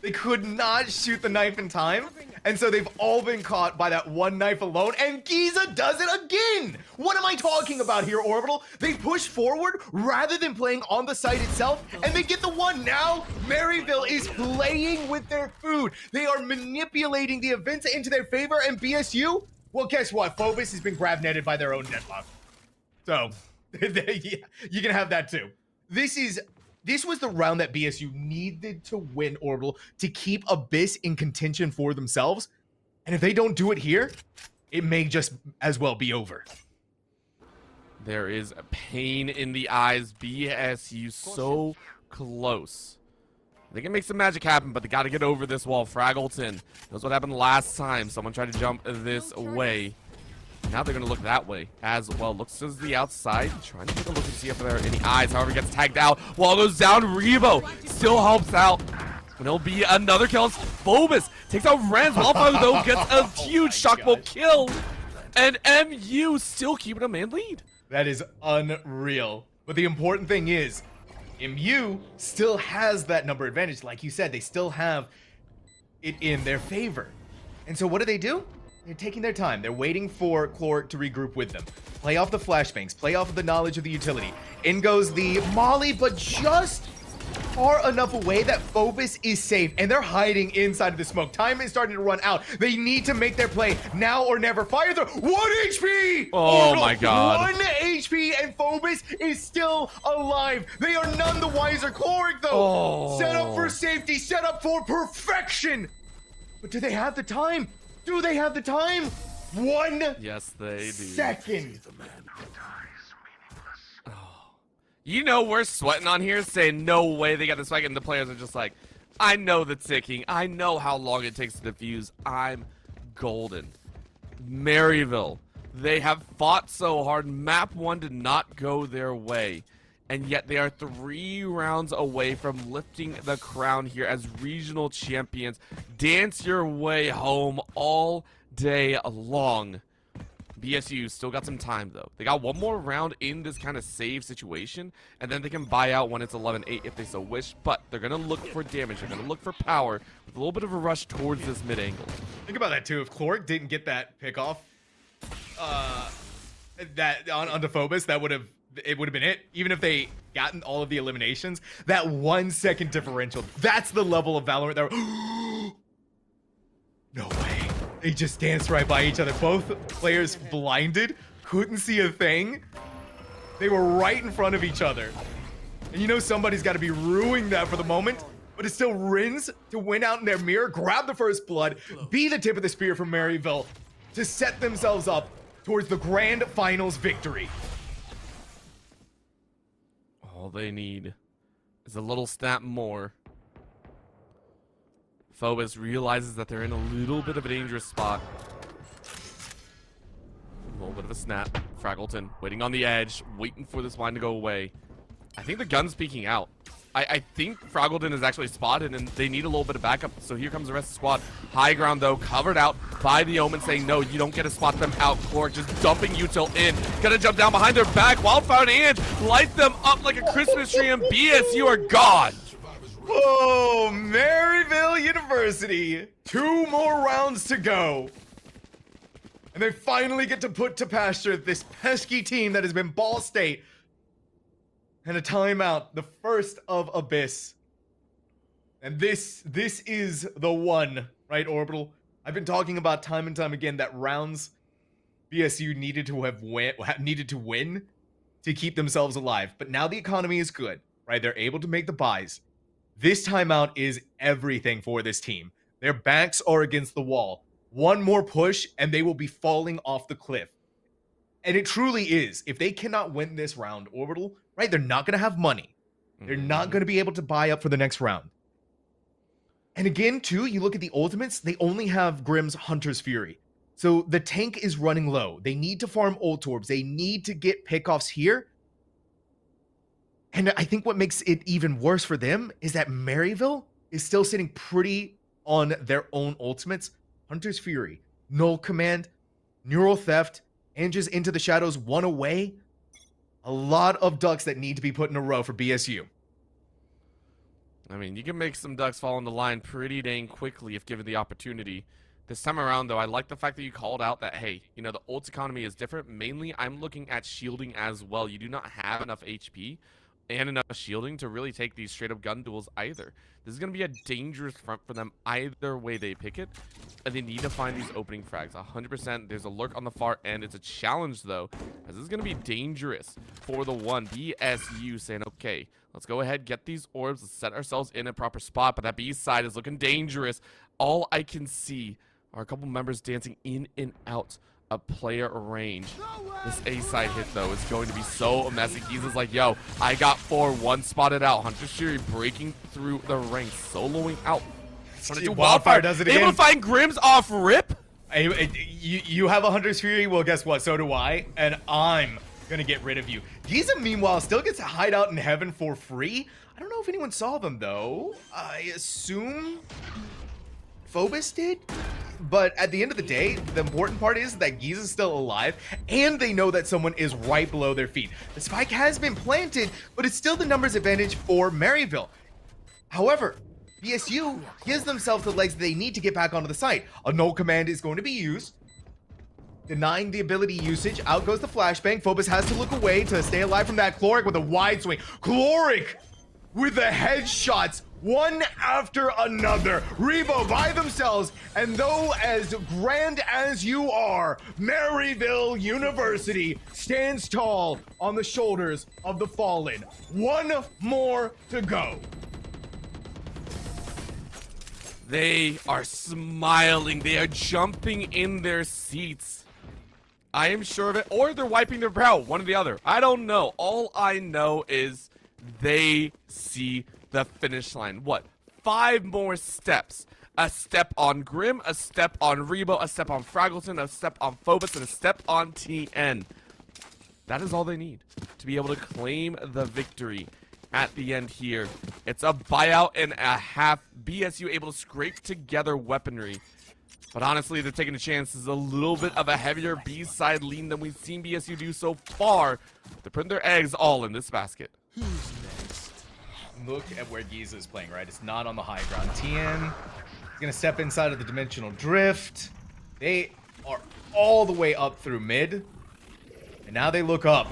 they could not shoot the knife in time. And so they've all been caught by that one knife alone. And Giza does it again. What am I talking about here, Orbital? They push forward rather than playing on the site itself. And they get the one. Now, Maryville is playing with their food. They are manipulating the events into their favor. And BSU, well, guess what? Phobos has been grab netted by their own deadlock. So, yeah, you can have that too. This was the round that BSU needed to win, Orbital, to keep Abyss in contention for themselves. And if they don't do it here, it may just as well be over. There is a pain in the eyes. BSU so close. They can make some magic happen, but they got to get over this wall. Fraggleton knows what happened last time. Someone tried to jump this way. Now they're going to look that way as well. Looks to the outside, trying to take a look and see if there are any eyes. However, gets tagged out. Wall goes down. Rebo still helps out. And it'll be another kill. Phobos takes out Rans. Wildfire, though, gets a huge shockbolt kill. And MU still keeping a man lead. That is unreal. But the important thing is, MU still has that number advantage. Like you said, they still have it in their favor. And so what do? They're taking their time. They're waiting for Cloric to regroup with them. Play off the flashbangs. Play off of the knowledge of the utility. In goes the Molly, but just far enough away that Phobos is safe. And they're hiding inside of the smoke. Time is starting to run out. They need to make their play now or never. Fire the 1 HP! Oh my god. 1 HP and Phobos is still alive. They are none the wiser. Cloric, though, set up for safety. Set up for perfection. But do they have the time? Do they have the time? 1 Yes, they do. second. You know we're sweating on here saying no way they got this fight, and the players are just like, I know the ticking. I know how long it takes to defuse. I'm golden. Maryville, they have fought so hard. Map 1 did not go their way. And yet they are 3 rounds away from lifting the crown here as regional champions. Dance your way home all day long. BSU still got some time, though. They got one more round in this kind of save situation, and then they can buy out when it's 11-8 if they so wish. But they're going to look for damage. They're going to look for power with a little bit of a rush towards this mid-angle. Think about that, too. If Cloric didn't get that pick off that onto Phobos, that would have been it. Even if they gotten all of the eliminations, that 1 second differential, that's the level of Valorant that no way. They just danced right by each other. Both players blinded, couldn't see a thing. They were right in front of each other. And you know somebody's got to be ruining that for the moment, but it's still Rins to win out in their mirror, grab the first blood, be the tip of the spear from Maryville to set themselves up towards the grand finals victory. All they need is a little snap more. Phobos realizes that they're in a little bit of a dangerous spot. A little bit of a snap. Fraggleton waiting on the edge, waiting for this line to go away. I think the gun's peeking out. I think Fraggleton is actually spotted, and they need a little bit of backup. So here comes the rest of the squad. High ground, though, covered out by the Omen, saying, no, you don't get to spot them out. Cloric just dumping Util in. Gonna jump down behind their back. Wildfire and light them up like a Christmas tree, and BSU are gone. Oh, Maryville University. 2 more rounds to go. And they finally get to put to pasture this pesky team that has been Ball State. And a timeout, the first of Abyss. And this is the one, right, Orbital? I've been talking about time and time again that rounds BSU needed to win to keep themselves alive. But now the economy is good, right? They're able to make the buys. This timeout is everything for this team. Their backs are against the wall. One more push and they will be falling off the cliff. And it truly is. If they cannot win this round, Orbital, right, they're not going to have money. They're not going to be able to buy up for the next round. And again, too, you look at the ultimates, they only have Grimm's Hunter's Fury. So the tank is running low. They need to farm ult orbs. They need to get pickoffs here. And I think what makes it even worse for them is that Maryville is still sitting pretty on their own ultimates. Hunter's Fury, Null Command, Neural Theft, and just Into the Shadows, 1 away. A lot of ducks that need to be put in a row for BSU. I mean, you can make some ducks fall in the line pretty dang quickly if given the opportunity. This time around, though, I like the fact that you called out that, hey, you know, the ult economy is different. Mainly, I'm looking at shielding as well. You do not have enough HP and enough shielding to really take these straight-up gun duels either. This is going to be a dangerous front for them either way they pick it. And they need to find these opening frags. 100%. There's a lurk on the far end. It's a challenge, though, as this is going to be dangerous for the one. BSU saying, okay, let's go ahead, get these orbs. Let's set ourselves in a proper spot. But that B side is looking dangerous. All I can see are a couple members dancing in and out of player range. This A side hit, though, is going to be so messy. Giza's like, yo, I got 4, 1 spotted out. Hunter Shuri breaking through the ranks, soloing out. Wildfire does it again. Able to find Grims off rip. You have a Hunter's Fury. Well, guess what? So do I, and I'm gonna get rid of you. Giza, meanwhile, still gets to hide out in heaven for free. I don't know if anyone saw them though. I assume Phobos did. But at the end of the day, the important part is that Giza's still alive, and they know that someone is right below their feet. The spike has been planted, but it's still the numbers advantage for Maryville. However, BSU gives themselves the legs they need to get back onto the site. A null command is going to be used, denying the ability usage. Out goes the flashbang. Phobos has to look away to stay alive from that. Chloric with a wide swing. Chloric with the headshots, one after another. Rebo by themselves, and though as grand as you are, Maryville University stands tall on the shoulders of the fallen. One more to go. They are smiling. They are jumping in their seats. I am sure of it. Or they're wiping their brow. One or the other. I don't know. All I know is they see the finish line. What? 5 more steps. A step on Grim, a step on Rebo, a step on Fraggleton, a step on Phobos, and a step on TN. That is all they need to be able to claim the victory at the end here. It's a buyout and a half. BSU able to scrape together weaponry. But honestly, they're taking a chance. This is a little bit of a heavier B-side lean than we've seen BSU do so far. They're putting their eggs all in this basket. Look at where Giza is playing, right? It's not on the high ground. TN is going to step inside of the dimensional drift. They are all the way up through mid. And now they look up.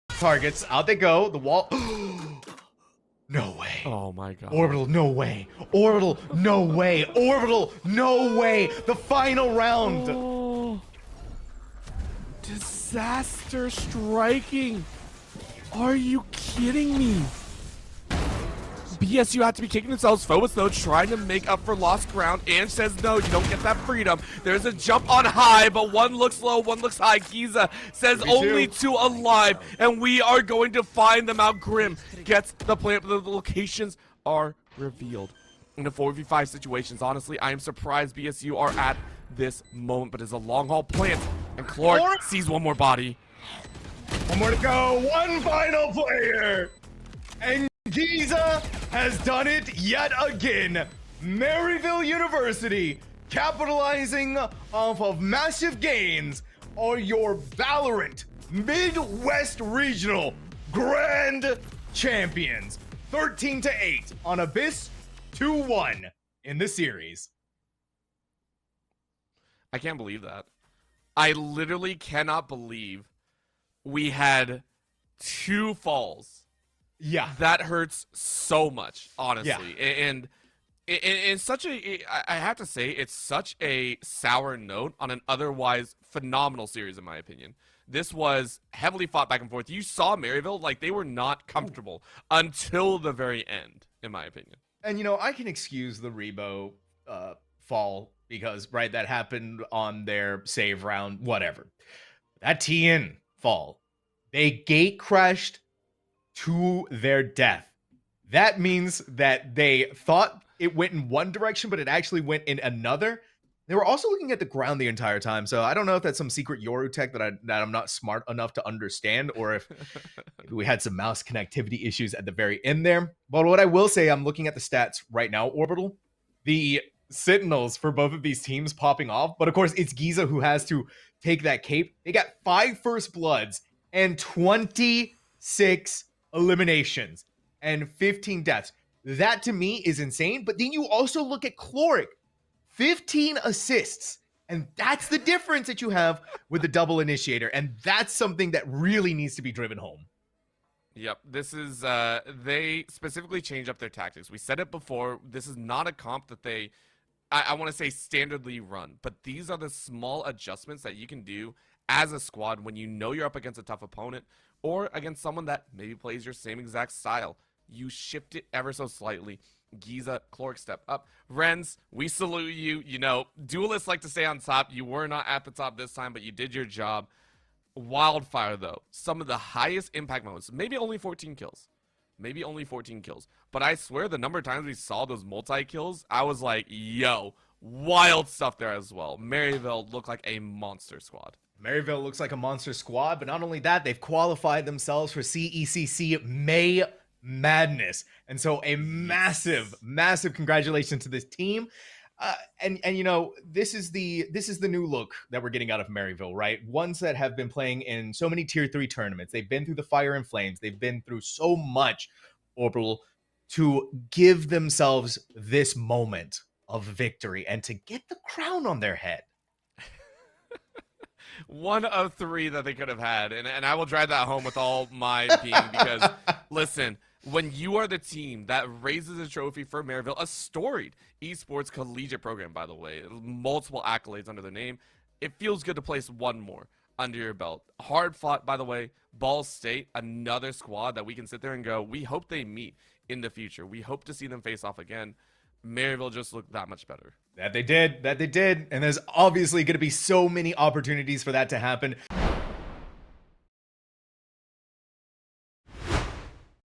Targets, out they go. The wall. No way. Oh my god. Orbital, no way. Orbital, no way. Orbital, no way. The final round. Oh. Disaster striking. Are you kidding me? BSU have to be kicking themselves. Phobos, though, trying to make up for lost ground. And says, no, you don't get that freedom. There's a jump on high, but one looks low, one looks high. Giza says only 2 alive, and we are going to find them out. Grim gets the plant, but the locations are revealed. In the 4v5 situations, honestly, I am surprised BSU are at this moment, but it's a long haul plant, and Clark sees one more body. One more to go. One final player. And Giza has done it yet again. Maryville University, capitalizing off of massive gains, are your Valorant Midwest Regional Grand Champions. 13-8 on Abyss, 2-1 in the series. I can't believe that. I literally cannot believe we had 2 falls. Yeah. That hurts so much, honestly. Yeah. And it's such a, I have to say, it's such a sour note on an otherwise phenomenal series, in my opinion. This was heavily fought back and forth. You saw Maryville, like, they were not comfortable until the very end, in my opinion. And, you know, I can excuse the Rebo fall because, right, that happened on their save round, whatever. That TN fall, they gate crashed to their death. That means that they thought it went in one direction, but it actually went in another. They were also looking at the ground the entire time, so I don't know if that's some secret Yoru tech that I'm not smart enough to understand, or if maybe we had some mouse connectivity issues at the very end there. But what I will say, I'm looking at the stats right now, Orbital. The Sentinels for both of these teams popping off, but of course it's Giza who has to take that cape. They got 5 first bloods and 26 eliminations and 15 deaths. That to me is insane. But then you also look at Cloric, 15 assists. And that's the difference that you have with the double initiator. And that's something that really needs to be driven home. Yep, this is, they specifically changed up their tactics. We said it before, this is not a comp that they, I want to say standardly run, but these are the small adjustments that you can do as a squad when you know you're up against a tough opponent or against someone that maybe plays your same exact style. You shift it ever so slightly. Giza, Cloric step up. Renz, we salute you. You know, duelists like to stay on top. You were not at the top this time, but you did your job. Wildfire, though, some of the highest impact moments. Maybe only 14 kills. Maybe only 14 kills. But I swear the number of times we saw those multi-kills, I was like, yo, wild stuff there as well. Maryville looked like a monster squad. Maryville looks like a monster squad, but not only that, they've qualified themselves for CECC May Madness. And so a massive congratulations to this team. And you know, this is the new look that we're getting out of Maryville, right? Ones that have been playing in so many tier 3 tournaments. They've been through the fire and flames. They've been through so much, Orbital, to give themselves this moment of victory and to get the crown on their head. One of 3 that they could have had, and I will drive that home with all my being, because listen, when you are the team that raises a trophy for Maryville, a storied esports collegiate program, by the way, multiple accolades under their name, it feels good to place one more under your belt. Hard fought, by the way. Ball State, another squad that we can sit there and go, we hope they meet in the future. We hope to see them face off again. Maryville just looked that much better. That they did. And there's obviously going to be so many opportunities for that to happen.